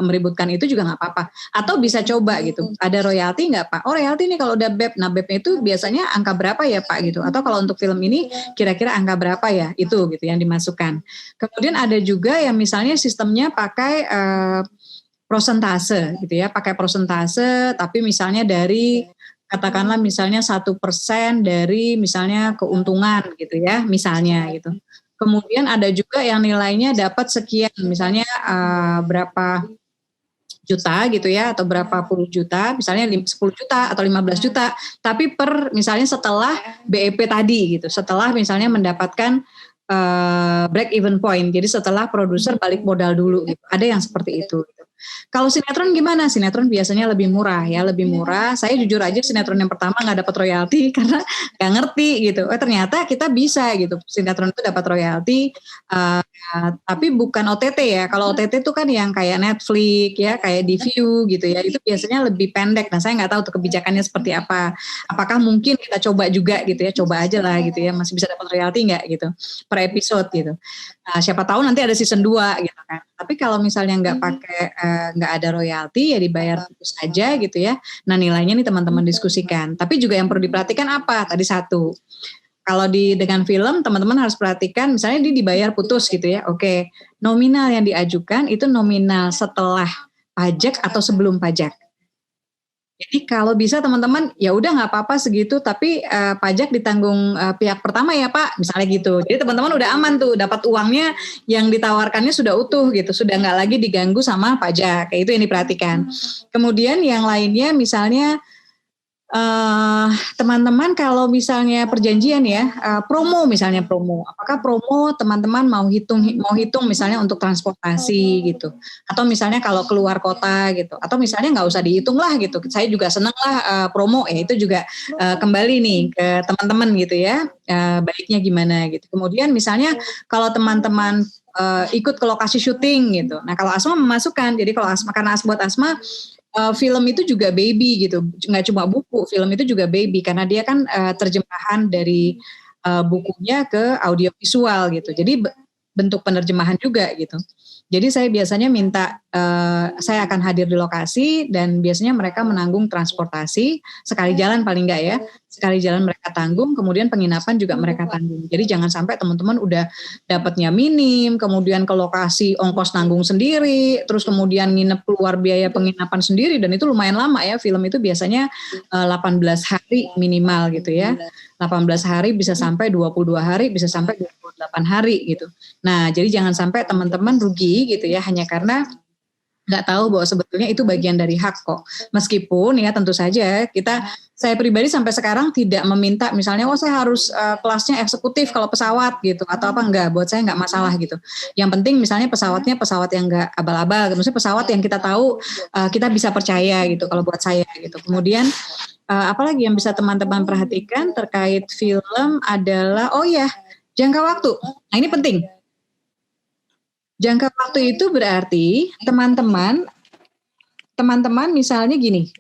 Speaker 1: meributkan itu juga nggak apa-apa. Atau bisa coba gitu, ada royalti nggak Pak? Oh royalti nih kalau udah BEP, nah BEP-nya itu biasanya angka berapa ya Pak gitu? Atau kalau untuk film ini kira-kira angka berapa ya? Itu gitu yang dimasukkan. Kemudian ada juga yang misalnya sistemnya pakai prosentase gitu ya, pakai prosentase, tapi misalnya dari katakanlah misalnya 1% dari misalnya keuntungan gitu ya, misalnya gitu. Kemudian ada juga yang nilainya dapat sekian, misalnya berapa juta gitu ya, atau berapa puluh juta, misalnya 10 juta atau 15 juta, tapi per misalnya setelah BEP tadi gitu, setelah misalnya mendapatkan break even point, jadi setelah produser balik modal dulu gitu, ada yang seperti itu gitu. Kalau sinetron gimana? Sinetron biasanya lebih murah ya, lebih murah. Saya jujur aja sinetron yang pertama nggak dapat royalti karena nggak ngerti gitu. Ternyata kita bisa gitu, sinetron itu dapat royalti, tapi bukan OTT ya. Kalau OTT itu kan yang kayak Netflix ya, kayak di View gitu ya, itu biasanya lebih pendek. Nah saya nggak tahu tuh kebijakannya seperti apa. Apakah mungkin kita coba juga gitu ya, coba aja lah gitu ya, masih bisa dapat royalti nggak gitu per episode gitu. Siapa tahu nanti ada season 2 gitu kan. Tapi kalau misalnya nggak pakai nggak ada royalti ya dibayar terus aja gitu ya. Nah nilainya nih teman-teman diskusikan. Tapi juga yang perlu diperhatikan apa? Tadi satu, kalau dengan film teman-teman harus perhatikan, misalnya dia dibayar putus gitu ya, oke, nominal yang diajukan itu nominal setelah pajak atau sebelum pajak. Jadi kalau bisa teman-teman ya udah nggak apa-apa segitu, tapi pajak ditanggung pihak pertama ya Pak, misalnya gitu. Jadi teman-teman udah aman tuh, dapat uangnya yang ditawarkannya sudah utuh gitu, sudah nggak lagi diganggu sama pajak. Kayak itu yang diperhatikan. Kemudian yang lainnya misalnya teman-teman kalau misalnya perjanjian ya, promo misalnya promo, apakah promo teman-teman mau hitung misalnya untuk transportasi gitu, atau misalnya kalau keluar kota gitu, atau misalnya nggak usah dihitung lah gitu, saya juga seneng lah promo ya itu juga kembali nih ke teman-teman gitu ya, baiknya gimana gitu. Kemudian misalnya kalau teman-teman ikut ke lokasi syuting gitu, nah kalau Asma memasukkan, jadi kalau Asma karena buat Asma film itu juga baby gitu, nggak cuma buku, film itu juga baby karena dia kan terjemahan dari bukunya ke audiovisual gitu. Jadi bentuk penerjemahan juga gitu. Jadi saya biasanya minta, saya akan hadir di lokasi dan biasanya mereka menanggung transportasi, sekali jalan paling enggak ya, sekali jalan mereka tanggung, kemudian penginapan juga mereka tanggung. Jadi jangan sampai teman-teman udah dapatnya minim, kemudian ke lokasi ongkos tanggung sendiri, terus kemudian nginep keluar biaya penginapan sendiri, dan itu lumayan lama ya, film itu biasanya 18 hari minimal gitu ya. 18 hari bisa sampai 22 hari, bisa sampai 28 hari gitu. Nah, jadi jangan sampai teman-teman rugi gitu ya, hanya karena nggak tahu bahwa sebetulnya itu bagian dari hak kok. Meskipun ya tentu saja saya pribadi sampai sekarang tidak meminta misalnya, saya harus kelasnya eksekutif kalau pesawat gitu, atau apa enggak, buat saya nggak masalah gitu. Yang penting misalnya pesawatnya pesawat yang nggak abal-abal, maksudnya pesawat yang kita tahu kita bisa percaya gitu kalau buat saya gitu. Kemudian apalagi yang bisa teman-teman perhatikan terkait film adalah, jangka waktu. Nah ini penting. Jangka waktu itu berarti teman-teman misalnya gini,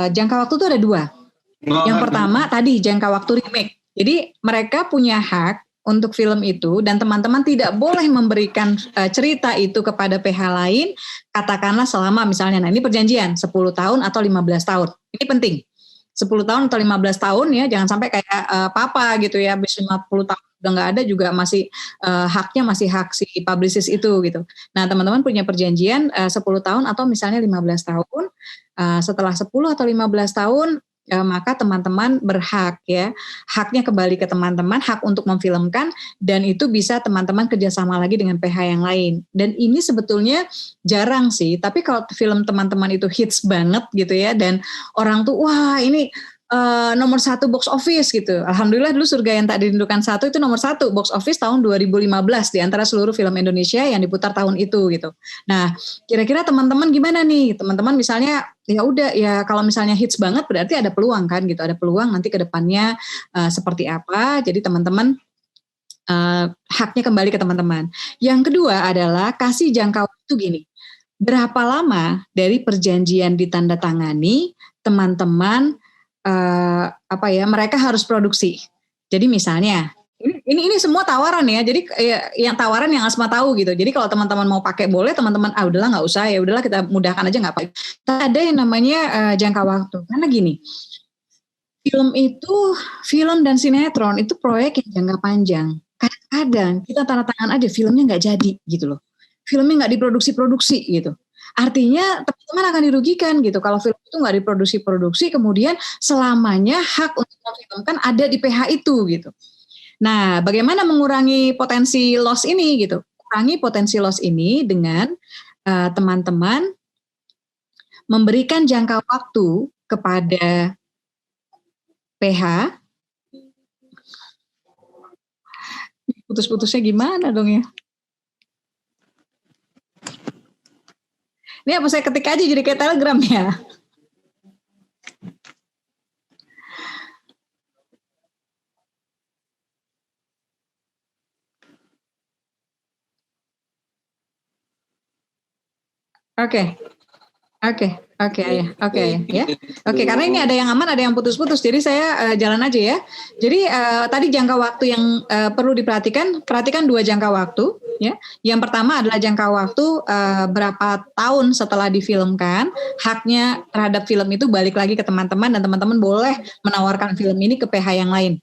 Speaker 1: jangka waktu itu ada 2. Yang pertama tadi jangka waktu remake. Jadi mereka punya hak untuk film itu dan teman-teman tidak boleh memberikan cerita itu kepada PH lain, katakanlah selama misalnya, nah ini perjanjian 10 tahun atau 15 tahun. Ini penting. 10 tahun atau 15 tahun ya, jangan sampai kayak papa gitu ya, habis 50 tahun udah nggak ada juga masih haknya masih hak si publicist itu gitu. Nah teman-teman punya perjanjian 10 tahun atau misalnya 15 tahun, setelah 10 atau 15 tahun maka teman-teman berhak ya, haknya kembali ke teman-teman, hak untuk memfilmkan, dan itu bisa teman-teman kerjasama lagi dengan PH yang lain. Dan ini sebetulnya jarang sih, tapi kalau film teman-teman itu hits banget gitu ya, dan orang tuh wah ini nomor 1 box office gitu. Alhamdulillah dulu Surga yang Tak Dirindukan 1 itu nomor 1 box office tahun 2015 di antara seluruh film Indonesia yang diputar tahun itu gitu. Nah, kira-kira teman-teman gimana nih? Teman-teman misalnya ya udah ya, kalau misalnya hits banget berarti ada peluang kan gitu. Ada peluang nanti ke depannya seperti apa. Jadi teman-teman haknya kembali ke teman-teman. Yang kedua adalah kasih jangka waktu gini. Berapa lama dari perjanjian ditandatangani teman-teman mereka harus produksi. Jadi misalnya ini semua tawaran ya. Jadi yang tawaran yang Asma tahu gitu. Jadi kalau teman-teman mau pakai boleh, teman-teman udahlah nggak usah ya, udahlah kita mudahkan aja nggak apa. Ada yang namanya jangka waktu. Karena gini, film dan sinetron itu proyek yang jangka panjang. Kadang-kadang kita tanda tangan aja filmnya nggak jadi gitu loh. Filmnya nggak diproduksi gitu. Artinya teman-teman akan dirugikan gitu kalau film itu nggak diproduksi, kemudian selamanya hak untuk memfilmkan ada di PH itu gitu. Nah, bagaimana mengurangi potensi loss ini gitu? Kurangi potensi loss ini dengan teman-teman memberikan jangka waktu kepada PH. Putus-putusnya gimana dong ya? Ini apa saya ketik aja jadi kayak Telegram ya? Oke, ya. Oke, karena ini ada yang aman, ada yang putus-putus, jadi saya jalan aja ya. Jadi tadi jangka waktu yang perlu perhatikan 2 jangka waktu. Ya, yang pertama adalah jangka waktu berapa tahun setelah difilmkan, haknya terhadap film itu balik lagi ke teman-teman dan teman-teman boleh menawarkan film ini ke PH yang lain.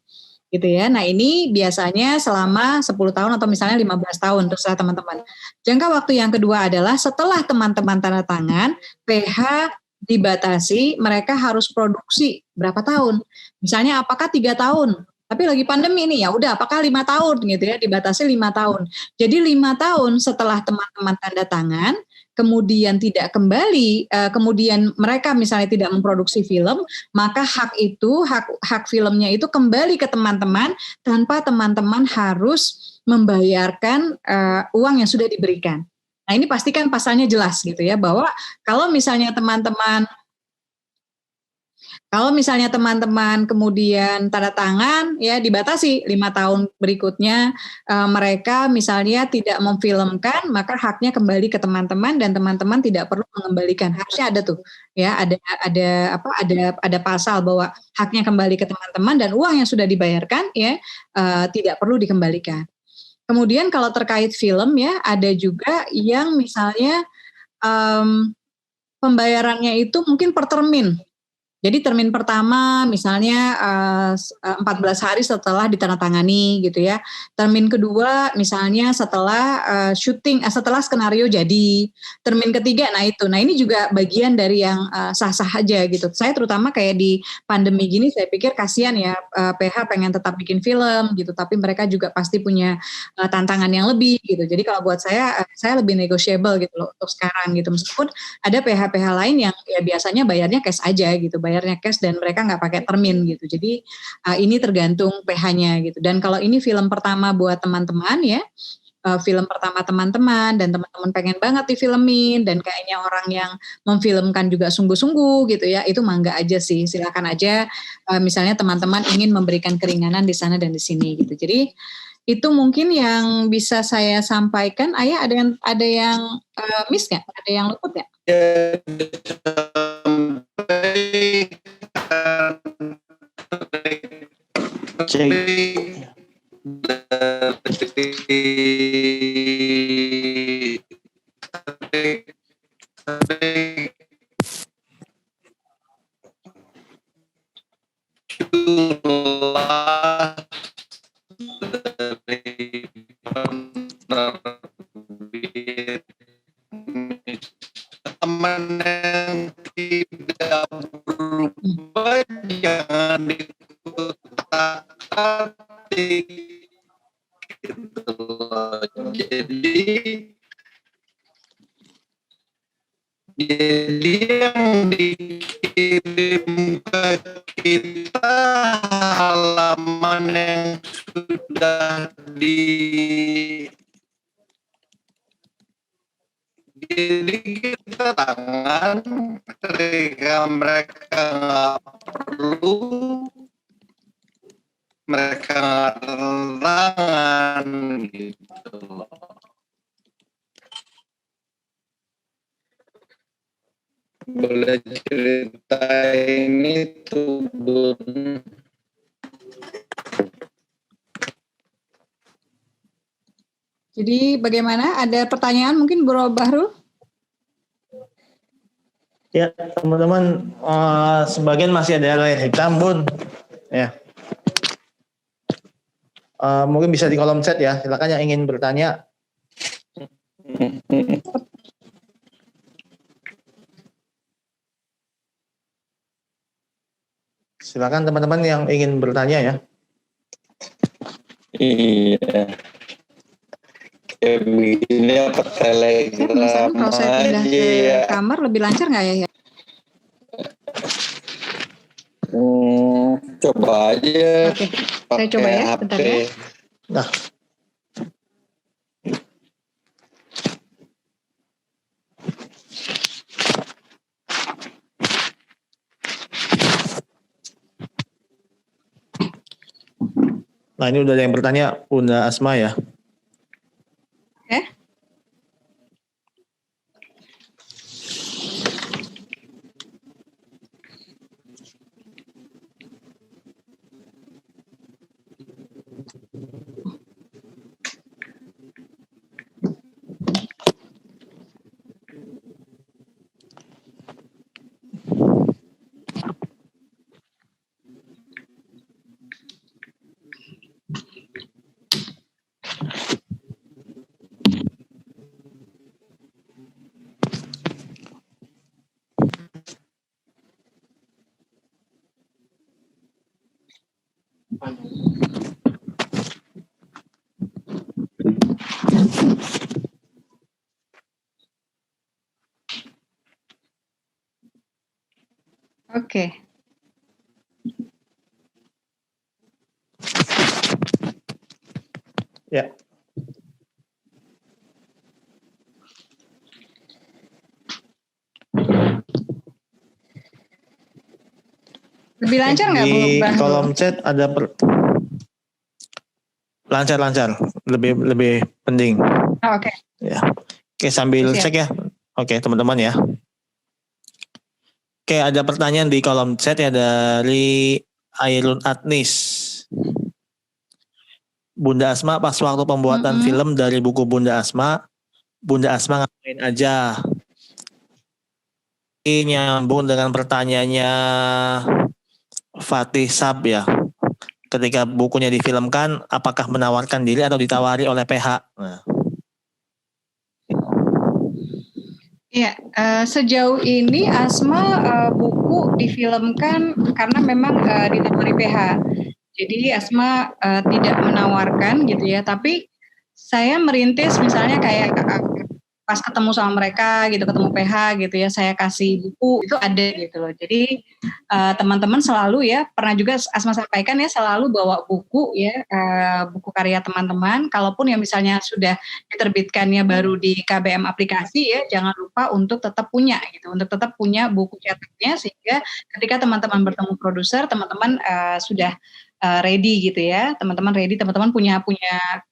Speaker 1: gitu ya. Nah ini biasanya selama 10 tahun atau misalnya 15 tahun, terserah teman-teman. Jangka waktu yang kedua adalah setelah teman-teman tanda tangan, PH dibatasi, mereka harus produksi berapa tahun? Misalnya apakah 3 tahun? Tapi lagi pandemi ini ya udah apakah 5 tahun gitu ya, dibatasi 5 tahun. Jadi 5 tahun setelah teman-teman tanda tangan, kemudian tidak kembali, kemudian mereka misalnya tidak memproduksi film, maka hak filmnya itu kembali ke teman-teman tanpa teman-teman harus membayarkan uang yang sudah diberikan. Nah ini pastikan pasalnya jelas gitu ya, bahwa kalau misalnya teman-teman kemudian tanda tangan ya dibatasi 5 tahun berikutnya mereka misalnya tidak memfilmkan, maka haknya kembali ke teman-teman dan teman-teman tidak perlu mengembalikan. Harusnya ada tuh ya, ada pasal bahwa haknya kembali ke teman-teman dan uang yang sudah dibayarkan ya tidak perlu dikembalikan. Kemudian kalau terkait film ya ada juga yang misalnya pembayarannya itu mungkin per termin. Jadi termin pertama misalnya 14 hari setelah ditandatangani gitu ya. Termin kedua misalnya setelah setelah skenario jadi. Termin ketiga nah ini juga bagian dari yang sah-sah aja gitu. Saya terutama kayak di pandemi gini saya pikir kasihan ya PH pengen tetap bikin film gitu, tapi mereka juga pasti punya tantangan yang lebih gitu. Jadi kalau buat saya lebih negotiable gitu loh untuk sekarang gitu. Meskipun ada PH-PH lain yang ya biasanya bayarnya cash aja gitu, bayarnya cash dan mereka nggak pakai termin gitu. Jadi ini tergantung PH-nya gitu. Dan kalau ini film pertama buat teman-teman ya, film pertama teman-teman dan teman-teman pengen banget difilmin dan kayaknya orang yang memfilmkan juga sungguh-sungguh gitu ya, itu mangga aja sih, silakan aja misalnya teman-teman ingin memberikan keringanan di sana dan di sini gitu. Jadi itu mungkin yang bisa saya sampaikan. Ayah ada yang miss nggak? Ada yang luput nggak?
Speaker 3: Teman yang tidak berubah jangan dikutak-atik gitu loh. Jadi yang dikirim ke kita halaman yang sudah jadi kita tangan ketika mereka nggak perlu, mereka nggak tangan gitu loh. Boleh ceritain itu Bun?
Speaker 1: Jadi bagaimana? Ada pertanyaan mungkin Bro Bahrul?
Speaker 2: Ya teman-teman, sebagian masih ada layar hitam Bun. Ya. Mungkin bisa di kolom chat ya. Silakan yang ingin bertanya. Silakan teman-teman yang ingin bertanya ya.
Speaker 3: Iya. Kayak begini apa telegram
Speaker 1: Kalau saya pindah
Speaker 3: aja
Speaker 1: ke
Speaker 3: ya.
Speaker 1: kamar lebih lancar nggak ya?
Speaker 3: Coba aja.
Speaker 1: Oke, saya coba ya,
Speaker 3: HP.
Speaker 1: bentar ya.
Speaker 2: Nah. Nah ini udah ada yang bertanya, Bunda Asma ya.
Speaker 1: Oke.
Speaker 2: Ya.
Speaker 1: Lebih lancar nggak Bu?
Speaker 2: Di
Speaker 1: Bang?
Speaker 2: kolom chat ada lancar, lebih penting.
Speaker 1: Oh, oke.
Speaker 2: Ya. Oke, sambil
Speaker 1: Siap.
Speaker 2: cek ya. Oke, teman-teman ya. Oke, ada pertanyaan di kolom chat ya dari Airun Adnis. Bunda Asma pas waktu pembuatan film dari buku Bunda Asma ngapain aja? Ini nyambung dengan pertanyaannya Fatih Sab ya. Ketika bukunya difilmkan, apakah menawarkan diri atau ditawari oleh PH? Nah.
Speaker 1: Iya, sejauh ini Asma buku difilmkan karena memang ditawari PH. Jadi Asma tidak menawarkan gitu ya, tapi saya merintis misalnya kayak pas ketemu sama mereka gitu, ketemu PH gitu ya, saya kasih buku itu ada gitu loh. Jadi teman-teman selalu ya, pernah juga Asma sampaikan ya, selalu bawa buku ya, buku karya teman-teman. Kalaupun yang misalnya sudah diterbitkannya baru di KBM aplikasi ya, jangan lupa untuk tetap punya gitu, untuk tetap punya buku cetaknya sehingga ketika teman-teman bertemu produser, teman-teman sudah ready gitu ya, teman-teman ready, teman-teman punya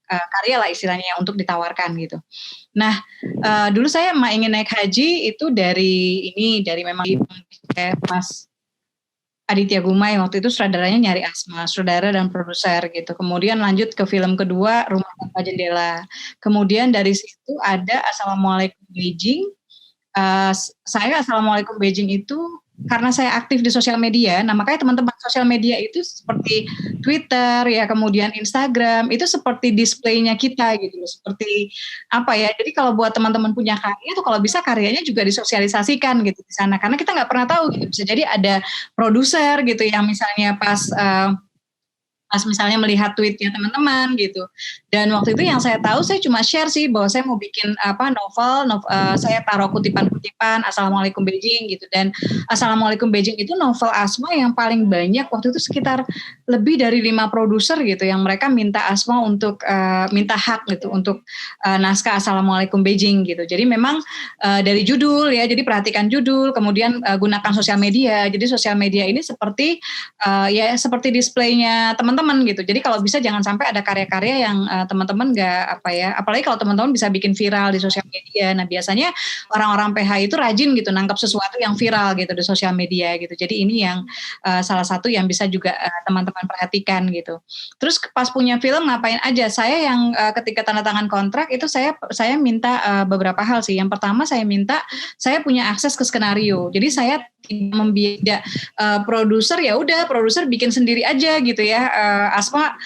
Speaker 1: karya lah istilahnya untuk ditawarkan gitu. Nah, dulu saya ingin naik haji itu dari memang Mas Aditya Gumai, waktu itu sutradaranya nyari Asma, sutradara dan produser gitu. Kemudian lanjut ke film kedua Rumah Tanpa Jendela. Kemudian dari situ ada Assalamualaikum Beijing. Saya Assalamualaikum Beijing itu karena saya aktif di sosial media, nah makanya teman-teman sosial media itu seperti Twitter ya, kemudian Instagram itu seperti displaynya kita gitu, seperti apa ya. Jadi kalau buat teman-teman punya karya tuh kalau bisa karyanya juga disosialisasikan gitu di sana, karena kita nggak pernah tahu gitu, bisa jadi ada produser gitu yang misalnya pas misalnya melihat tweetnya teman-teman gitu. Dan waktu itu yang saya tahu, saya cuma share sih bahwa saya mau bikin novel, saya taruh kutipan-kutipan Assalamualaikum Beijing gitu. Dan Assalamualaikum Beijing itu novel Asma yang paling banyak waktu itu sekitar lebih dari 5 produser gitu yang mereka minta Asma untuk minta hak gitu untuk naskah Assalamualaikum Beijing gitu. Jadi memang dari judul ya, jadi perhatikan judul, kemudian gunakan sosial media. Jadi sosial media ini seperti ya seperti displaynya teman-teman gitu. Jadi kalau bisa jangan sampai ada karya-karya yang teman-teman nggak apalagi kalau teman-teman bisa bikin viral di sosial media. Nah biasanya orang-orang PH itu rajin gitu nangkap sesuatu yang viral gitu di sosial media gitu. Jadi ini yang salah satu yang bisa juga teman-teman perhatikan gitu. Terus pas punya film ngapain aja? Saya yang ketika tanda tangan kontrak itu saya minta beberapa hal sih. Yang pertama saya minta saya punya akses ke skenario. Jadi saya tidak membidak produser, ya udah produser bikin sendiri aja gitu ya. Asma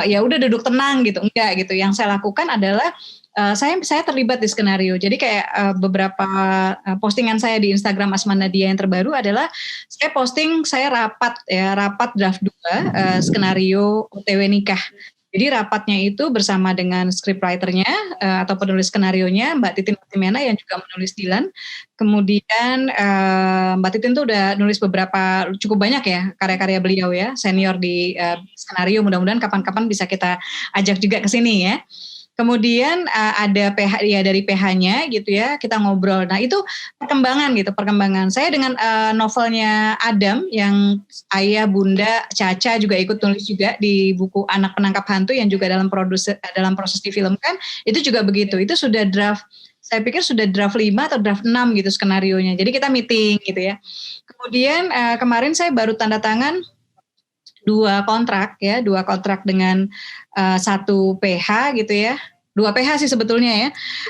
Speaker 1: ya udah duduk tenang gitu, enggak gitu. Yang saya lakukan adalah saya terlibat di skenario. Jadi kayak beberapa postingan saya di Instagram Asma Nadia yang terbaru adalah saya posting saya rapat draft 2 skenario OTW nikah. Jadi rapatnya itu bersama dengan scriptwriter-nya atau penulis skenarionya Mbak Titin Fatimena yang juga menulis Dilan. Kemudian Mbak Titin tuh udah nulis beberapa cukup banyak ya karya-karya beliau ya, senior di skenario. Mudah-mudahan kapan-kapan bisa kita ajak juga ke sini ya. Kemudian ada PH ya dari PH-nya gitu ya, kita ngobrol. Nah itu perkembangan. Saya dengan novelnya Adam yang ayah, bunda, Caca juga ikut tulis juga di buku Anak Penangkap Hantu yang juga dalam proses difilmkan, itu juga begitu. Itu sudah draft, saya pikir sudah draft 5 atau draft 6 gitu skenarionya. Jadi kita meeting gitu ya. Kemudian kemarin saya baru tanda tangan 2 kontrak dengan 1 PH gitu ya. PH sih sebetulnya ya.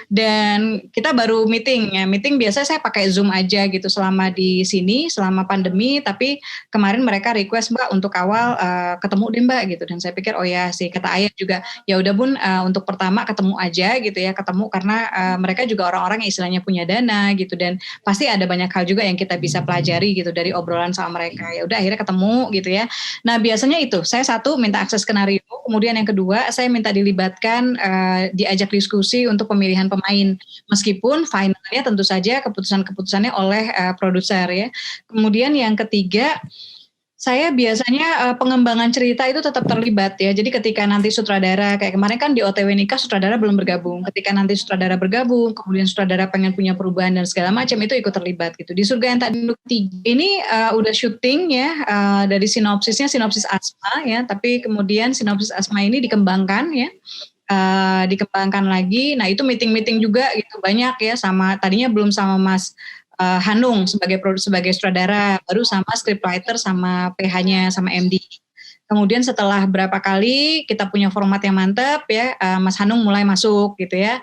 Speaker 1: Dan kita baru meeting ya. Meeting biasa saya pakai Zoom aja gitu selama di sini, selama pandemi. Tapi kemarin mereka request Mbak untuk awal ketemu deh Mbak gitu. Dan saya pikir oh ya sih kata Ayah juga ya udah Bun untuk pertama ketemu aja gitu ya. Ketemu karena mereka juga orang-orang yang istilahnya punya dana gitu. Dan pasti ada banyak hal juga yang kita bisa pelajari gitu dari obrolan sama mereka. Ya udah akhirnya ketemu gitu ya. Nah biasanya itu saya satu minta akses skenario, kemudian yang kedua saya minta dilibatkan diajak diskusi untuk pemilihan pemain, meskipun finalnya tentu saja keputusannya oleh produser ya. Kemudian yang ketiga saya biasanya pengembangan cerita itu tetap terlibat ya. Jadi ketika nanti sutradara, kayak kemarin kan di OTW Nikah sutradara belum bergabung. Ketika nanti sutradara bergabung, kemudian sutradara pengen punya perubahan dan segala macam itu ikut terlibat gitu. Di Surga yang Tak Dinduk 3 ini udah syuting ya dari sinopsis Asma ya. Tapi kemudian sinopsis Asma ini dikembangkan ya. Dikembangkan lagi. Nah itu meeting juga gitu banyak ya, sama tadinya belum sama Mas Hanung sebagai sutradara, baru sama scriptwriter sama PH-nya sama MD. Kemudian setelah berapa kali kita punya format yang mantap ya, Mas Hanung mulai masuk gitu ya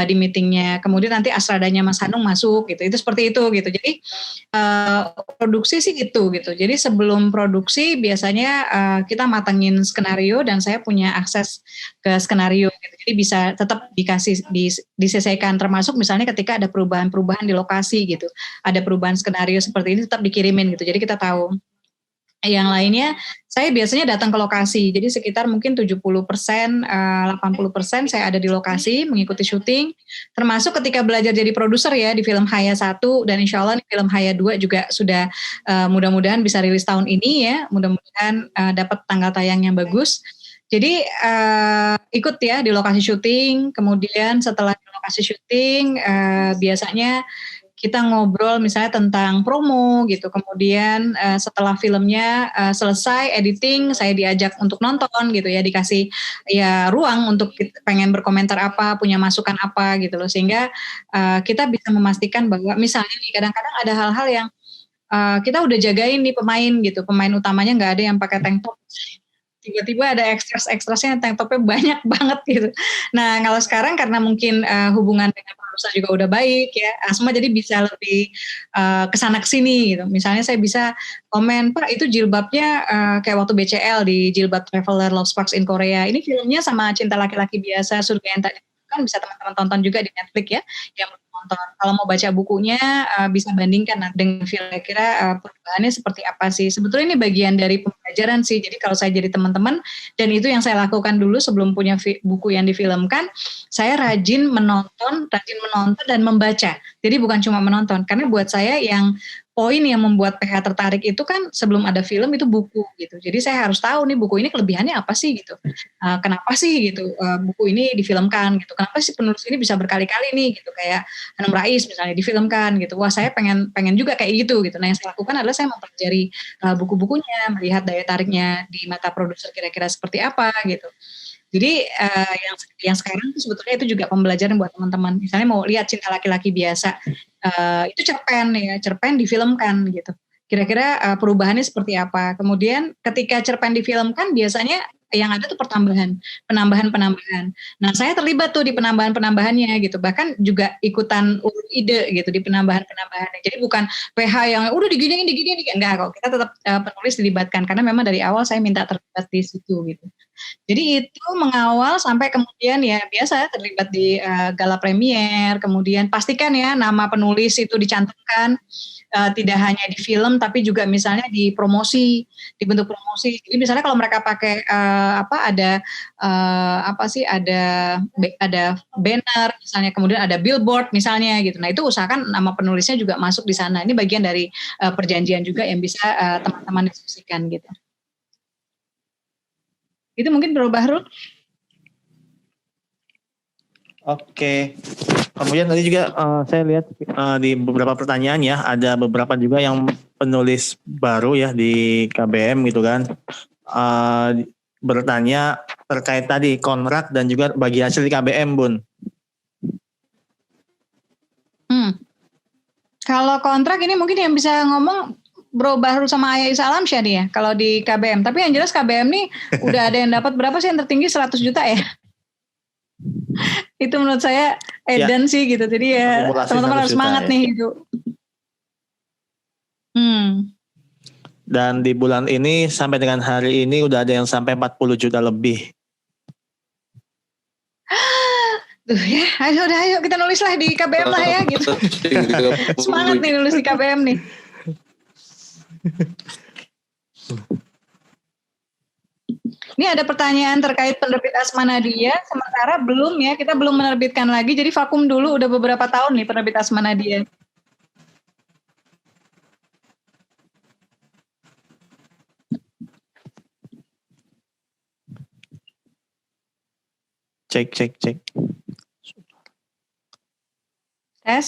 Speaker 1: di meetingnya. Kemudian nanti asradanya Mas Hanung masuk gitu. Itu seperti itu gitu. Jadi produksi sih gitu. Jadi sebelum produksi biasanya kita matengin skenario dan saya punya akses ke skenario gitu. Jadi bisa tetap diselesaikan, termasuk misalnya ketika ada perubahan-perubahan di lokasi gitu. Ada perubahan skenario seperti ini tetap dikirimin gitu. Jadi kita tahu. Yang lainnya saya biasanya datang ke lokasi, jadi sekitar mungkin 70%, 80% saya ada di lokasi mengikuti syuting, termasuk ketika belajar jadi produser ya di film Haya 1 dan insya Allah film Haya 2 juga sudah mudah-mudahan bisa rilis tahun ini ya, mudah-mudahan dapat tanggal tayang yang bagus. Jadi ikut ya di lokasi syuting, kemudian setelah di lokasi syuting biasanya kita ngobrol misalnya tentang promo gitu, kemudian setelah filmnya selesai editing, saya diajak untuk nonton gitu ya, dikasih ya ruang untuk pengen berkomentar apa, punya masukan apa gitu loh, sehingga kita bisa memastikan bahwa misalnya nih kadang-kadang ada hal-hal yang kita udah jagain nih pemain utamanya nggak ada yang pakai tank top, tiba-tiba ada ekstrasnya tank topnya banyak banget gitu. Nah kalau sekarang karena mungkin hubungan dengan produser juga udah baik ya, Asma jadi bisa lebih kesana kesini gitu. Misalnya saya bisa komen, Pak itu jilbabnya kayak waktu BCL di Jilbab Traveler Love Sparks in Korea. Ini filmnya sama Cinta Laki-Laki Biasa, Surga yang Tak Dinduk kan bisa teman-teman tonton juga di Netflix ya. Yang nonton. Kalau mau baca bukunya bisa bandingkan dengan film, kira-kira perubahannya seperti apa sih. Sebetulnya ini bagian dari pembelajaran sih. Jadi kalau saya jadi teman-teman, dan itu yang saya lakukan dulu sebelum punya buku yang difilmkan, saya rajin menonton dan membaca. Jadi bukan cuma menonton, karena buat saya yang poin yang membuat PH tertarik itu kan sebelum ada film itu buku gitu. Jadi saya harus tahu nih buku ini kelebihannya apa sih gitu. Kenapa sih gitu buku ini difilmkan gitu. Kenapa sih penulis ini bisa berkali-kali nih gitu, kayak Hanum Rais misalnya difilmkan gitu. Wah saya pengen juga kayak gitu gitu. Nah yang saya lakukan adalah saya mempelajari buku-bukunya, melihat daya tariknya di mata produser kira-kira seperti apa gitu. Jadi yang sekarang itu sebetulnya itu juga pembelajaran buat teman-teman. Misalnya mau lihat Cinta Laki-Laki Biasa, itu cerpen difilmkan gitu. Kira-kira perubahannya seperti apa. Kemudian ketika cerpen difilmkan biasanya yang ada tuh penambahan. Nah saya terlibat tuh di penambahannya gitu. Bahkan juga ikutan ide gitu di penambahannya. Jadi bukan PH yang udah diginiin, enggak kok. Kita tetap penulis dilibatkan karena memang dari awal saya minta terlibat di situ gitu. Jadi itu mengawal sampai kemudian ya biasa terlibat di gala premier, kemudian pastikan ya nama penulis itu dicantumkan, tidak hanya di film tapi juga misalnya di promosi, di bentuk promosi. Jadi misalnya kalau mereka pakai ada banner misalnya, kemudian ada billboard misalnya gitu. Nah itu usahakan nama penulisnya juga masuk di sana. Ini bagian dari perjanjian juga yang bisa teman-teman diskusikan gitu. Itu mungkin Bro Bahrul.
Speaker 2: Oke. Kemudian tadi juga saya lihat di beberapa pertanyaan ya, ada beberapa juga yang penulis baru ya di KBM gitu kan. Bertanya terkait tadi kontrak dan juga bagi hasil di KBM, Bun.
Speaker 1: Kalau kontrak ini mungkin yang bisa ngomong Bro Bahrul sama Ayah Isa Alamsyah nih ya kalau di KBM. Tapi yang jelas KBM nih udah ada yang dapat berapa sih yang tertinggi 100 juta ya? Itu menurut saya edan sih gitu. Jadi ya
Speaker 2: Akumulasi
Speaker 1: teman-teman
Speaker 2: 100
Speaker 1: harus
Speaker 2: juta,
Speaker 1: semangat
Speaker 2: ya.
Speaker 1: nih gitu.
Speaker 2: Dan di bulan ini sampai dengan hari ini udah ada yang sampai 40 juta lebih.
Speaker 1: Tuh ya, ayo kita nulis lah di KBM lah ya gitu. Semangat nih nulis di KBM nih. Ini ada pertanyaan terkait penerbit Asma Nadia, sementara belum ya, kita belum menerbitkan lagi, jadi vakum dulu udah beberapa tahun nih penerbit Asma Nadia.
Speaker 2: Cek.
Speaker 1: Tes.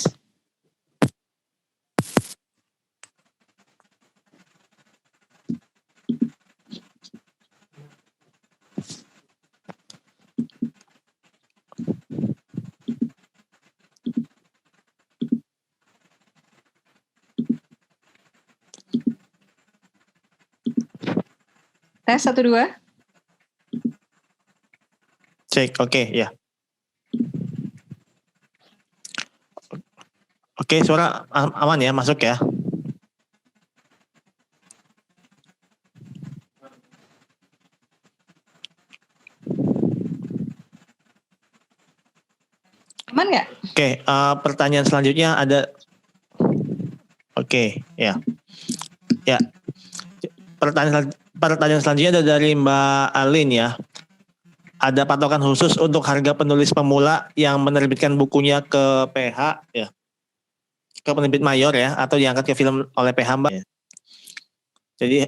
Speaker 1: Tes 1 2.
Speaker 2: Cek, oke, ya. Oke, suara aman ya, masuk ya.
Speaker 1: Aman nggak?
Speaker 2: Oke, pertanyaan selanjutnya ada. Oke, ya. Ya. Pertanyaan selanjutnya ada dari Mbak Alin ya. Ada patokan khusus untuk harga penulis pemula yang menerbitkan bukunya ke PH ya. Ke penerbit mayor ya, atau diangkat ke film oleh PH Mbak. Jadi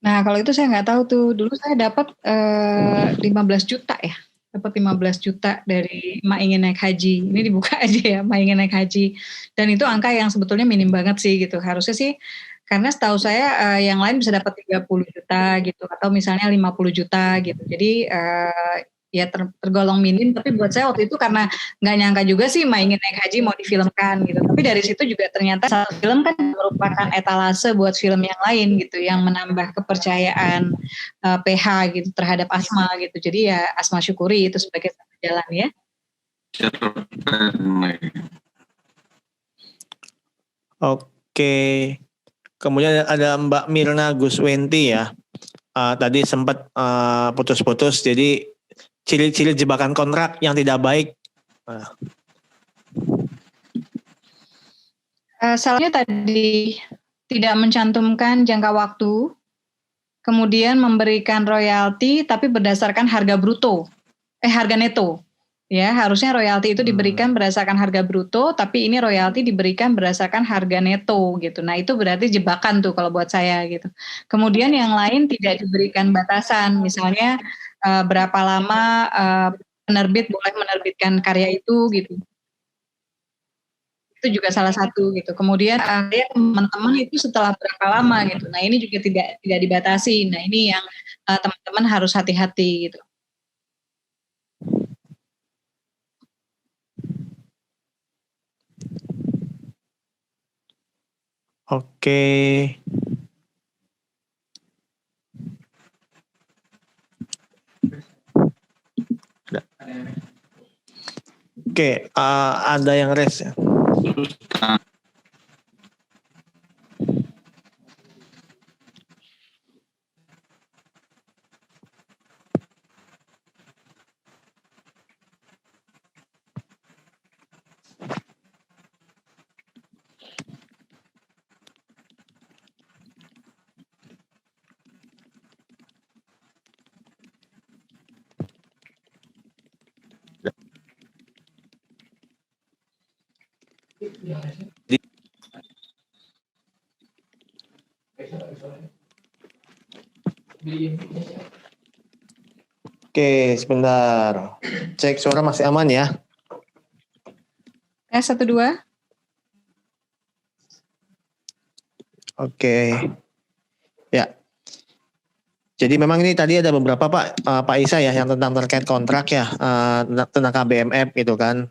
Speaker 1: Nah kalau itu saya nggak tahu tuh, dulu saya dapat 15 juta ya. Dapat 15 juta dari Ma Ingin Naik Haji. Ini dibuka aja ya, Ma Ingin Naik Haji. Dan itu angka yang sebetulnya minim banget sih gitu. Harusnya sih, karena setahu saya yang lain bisa dapat 30 juta gitu. Atau misalnya 50 juta gitu. Jadi ya tergolong minim. Tapi buat saya waktu itu karena nggak nyangka juga sih Ma Ingin Naik Haji mau difilmkan gitu. Tapi dari situ juga ternyata satu film kan merupakan etalase buat film yang lain gitu. Yang menambah kepercayaan PH gitu terhadap Asma gitu. Jadi ya Asma syukuri itu sebagai satu jalan ya.
Speaker 2: Oke. Kemudian ada Mbak Mirna Guswenti ya. Tadi sempat putus-putus, jadi ciri-ciri jebakan kontrak yang tidak baik.
Speaker 1: Salahnya tadi tidak mencantumkan jangka waktu, kemudian memberikan royalti tapi berdasarkan harga neto. Ya, harusnya royalti itu diberikan berdasarkan harga bruto, tapi ini royalti diberikan berdasarkan harga neto gitu. Nah, itu berarti jebakan tuh kalau buat saya gitu. Kemudian yang lain tidak diberikan batasan, misalnya berapa lama penerbit boleh menerbitkan karya itu gitu. Itu juga salah satu gitu. Kemudian teman-teman itu setelah berapa lama gitu. Nah, ini juga tidak dibatasi. Nah, ini yang teman-teman harus hati-hati gitu.
Speaker 2: Oke. Oke, ada yang raise ya. Oke, sebentar. Cek suara masih aman ya.
Speaker 1: Tes 1 2.
Speaker 2: Oke. Ya. Jadi memang ini tadi ada beberapa Pak Isa ya yang terkait kontrak ya, tentang KBMF gitu kan,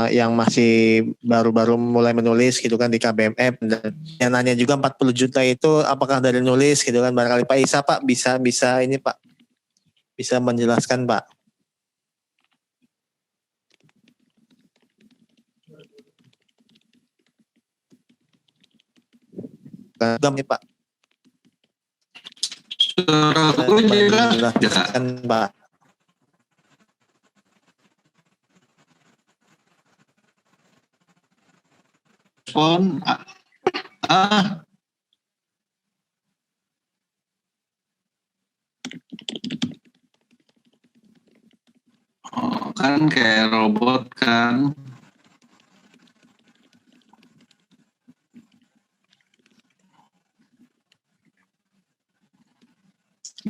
Speaker 2: yang masih baru-baru mulai menulis gitu kan di KBMF. Dan yang nanya juga 40 juta itu apakah dari nulis gitu kan, barangkali Pak Isa Pak bisa ini Pak bisa menjelaskan Pak. Gam nih Pak.
Speaker 3: Suaraku jelas
Speaker 2: Kan Pak.
Speaker 3: Phone. Oh, kan kayak robot kan.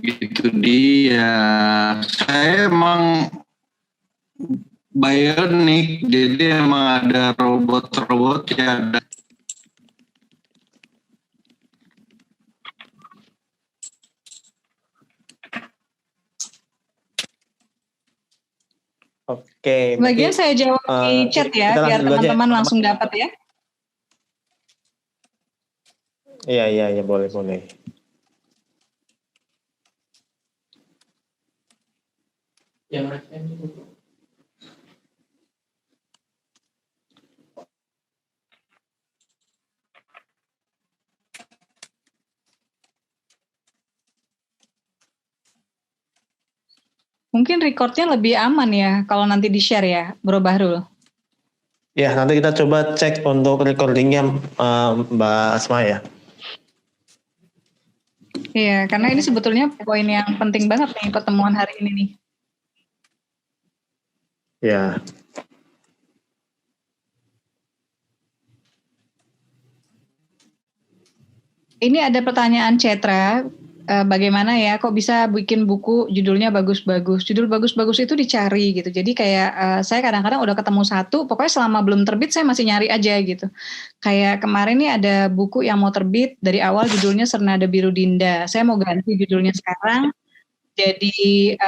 Speaker 3: Itu dia. Saya emang bionik, jadi emang ada robot-robot ya. Ada.
Speaker 2: Oke.
Speaker 1: Bagian saya jawab di chat ya, biar teman-teman langsung dapat ya.
Speaker 2: Iya, boleh.
Speaker 1: Mungkin recordnya lebih aman ya kalau nanti di-share ya, Bro Bahrul.
Speaker 2: Ya, nanti kita coba cek untuk recordingnya Mbak Asma ya.
Speaker 1: Iya, karena ini sebetulnya poin yang penting banget nih pertemuan hari ini nih.
Speaker 2: Ya.
Speaker 1: Ini ada pertanyaan Cetra, bagaimana ya kok bisa bikin buku judulnya bagus-bagus. Judul bagus-bagus itu dicari gitu. Jadi kayak saya kadang-kadang udah ketemu satu, pokoknya selama belum terbit saya masih nyari aja gitu. Kayak kemarin nih ada buku yang mau terbit dari awal judulnya Sernada Biru Dinda. Saya mau ganti judulnya sekarang jadi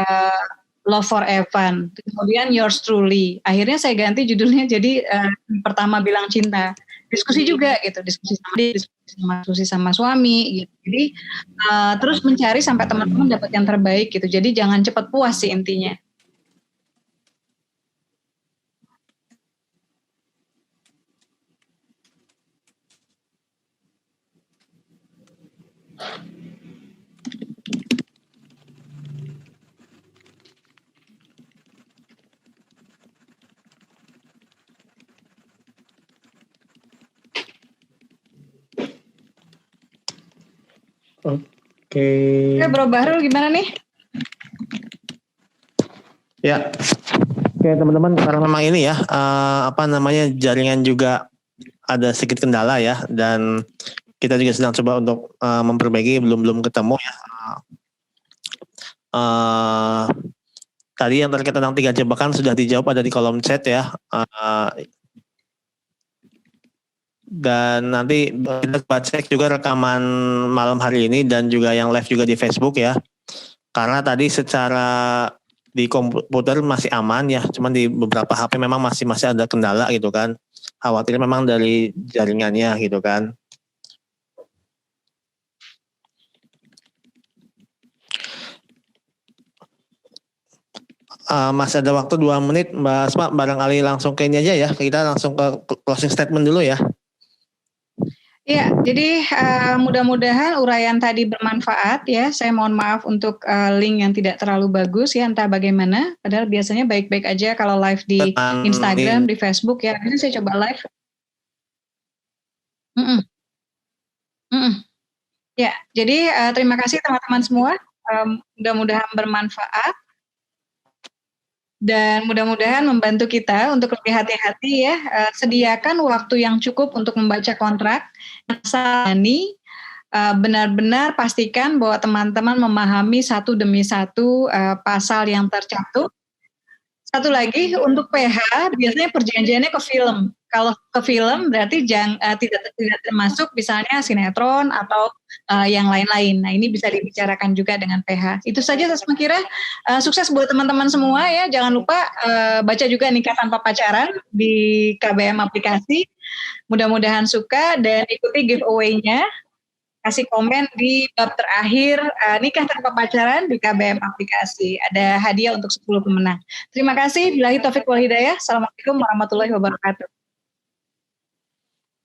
Speaker 1: Love for Evan. Kemudian Yours Truly. Akhirnya saya ganti judulnya jadi Pertama Bilang Cinta. Diskusi juga gitu, diskusi sama dia, diskusi sama suami gitu. Jadi terus mencari sampai teman-teman dapat yang terbaik gitu. Jadi jangan cepat puas sih intinya.
Speaker 2: Oke.
Speaker 1: Bro Bahrul gimana nih?
Speaker 2: Ya. Oke teman-teman, karena memang ini ya jaringan juga ada sedikit kendala ya, dan kita juga sedang coba untuk memperbaiki, belum ketemu ya. Tadi yang terkait tentang 3 jebakan sudah dijawab, ada di kolom chat ya. Dan nanti kita cek juga rekaman malam hari ini dan juga yang live juga di Facebook ya. Karena tadi secara di komputer masih aman ya, cuman di beberapa HP memang masih ada kendala gitu kan. Khawatir memang dari jaringannya gitu kan. Masih ada waktu 2 menit Mbak Asma, barangkali langsung ke ini aja ya, kita langsung ke closing statement dulu ya.
Speaker 1: Ya, jadi mudah-mudahan uraian tadi bermanfaat ya. Saya mohon maaf untuk link yang tidak terlalu bagus ya, entah bagaimana. Padahal biasanya baik-baik aja kalau live di Instagram, di Facebook ya. Ini saya coba live. Ya, jadi terima kasih teman-teman semua. Mudah-mudahan bermanfaat. Dan mudah-mudahan membantu kita untuk lebih hati-hati ya. Sediakan waktu yang cukup untuk membaca kontrak. Ini benar-benar pastikan bahwa teman-teman memahami satu demi satu pasal yang tercantum. Satu lagi untuk PH biasanya perjanjiannya ke film. Kalau ke film berarti tidak termasuk misalnya sinetron atau yang lain-lain. Nah ini bisa dibicarakan juga dengan PH. Itu saja saya kira sukses buat teman-teman semua ya. Jangan lupa baca juga Nikah Tanpa Pacaran di KBM aplikasi. Mudah-mudahan suka dan ikuti giveaway-nya. Kasih komen di bab terakhir Nikah Tanpa Pacaran di KBM aplikasi. Ada hadiah untuk 10 pemenang. Terima kasih. Billahi taufiq wal hidayah. Assalamualaikum warahmatullahi wabarakatuh.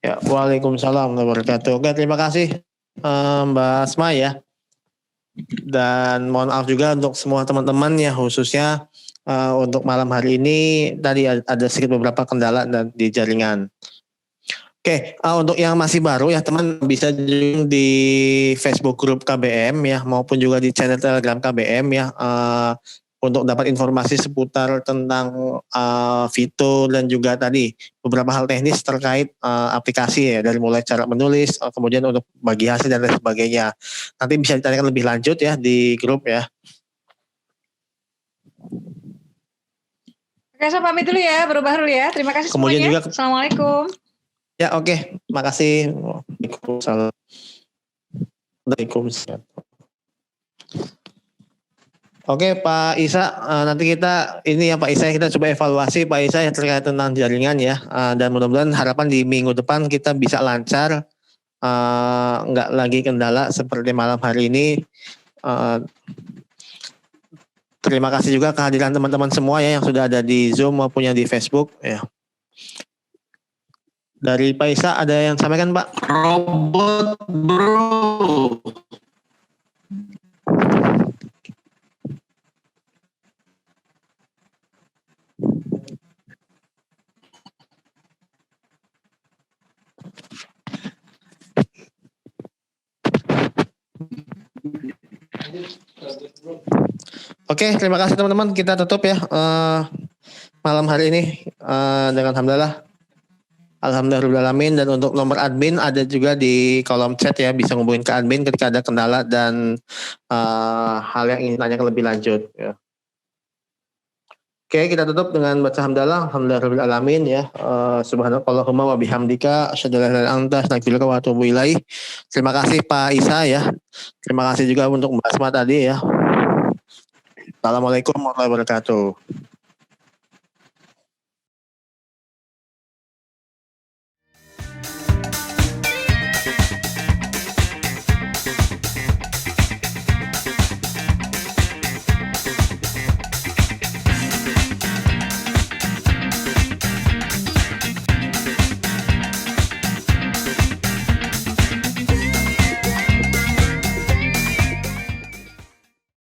Speaker 2: Ya, waalaikumsalam warahmatullahi wabarakatuh. Oke, terima kasih Mbak Asma ya. Dan mohon maaf juga untuk semua teman-teman ya, khususnya untuk malam hari ini tadi ada sedikit beberapa kendala dan di jaringan. Oke, untuk yang masih baru ya teman bisa join di Facebook grup KBM ya maupun juga di channel Telegram KBM ya untuk dapat informasi seputar tentang fitur dan juga tadi beberapa hal teknis terkait aplikasi ya, dari mulai cara menulis, kemudian untuk bagi hasil dan lain sebagainya. Nanti bisa ditanyakan lebih lanjut ya di grup ya.
Speaker 1: Oke, saya pamit dulu ya, berubah dulu ya. Terima kasih
Speaker 2: Kemudian
Speaker 1: semuanya.
Speaker 2: juga
Speaker 1: Assalamualaikum.
Speaker 2: ya, oke. Makasih. Waalaikumsalam. Waalaikumsalam. Oke Pak Isa, nanti kita ini ya Pak Isa, kita coba evaluasi Pak Isa yang terkait tentang jaringan ya, dan mudah-mudahan harapan di minggu depan kita bisa lancar, nggak lagi kendala seperti malam hari ini. Terima kasih juga kehadiran teman-teman semua ya yang sudah ada di Zoom maupun yang di Facebook ya. Dari Pak Isa ada yang sampaikan Pak?
Speaker 3: Robot bro.
Speaker 2: Oke, terima kasih teman-teman. Kita tutup ya malam hari ini dengan Alhamdulillahirrahmanirrahim. Dan untuk nomor admin ada juga di kolom chat ya, bisa ngubungin ke admin ketika ada kendala dan hal yang ingin ditanyakan lebih lanjut ya. Oke, kita tutup dengan baca hamdalah. Alhamdulillahirrahmanirrahim ya. Subhanakallahumma wa bihamdika asyhadu an la ilaha illa anta astaghfiruka wa atubu ilaik. Terima kasih Pak Isa ya. Terima kasih juga untuk Mbak Asma tadi ya. Assalamualaikum warahmatullahi wabarakatuh.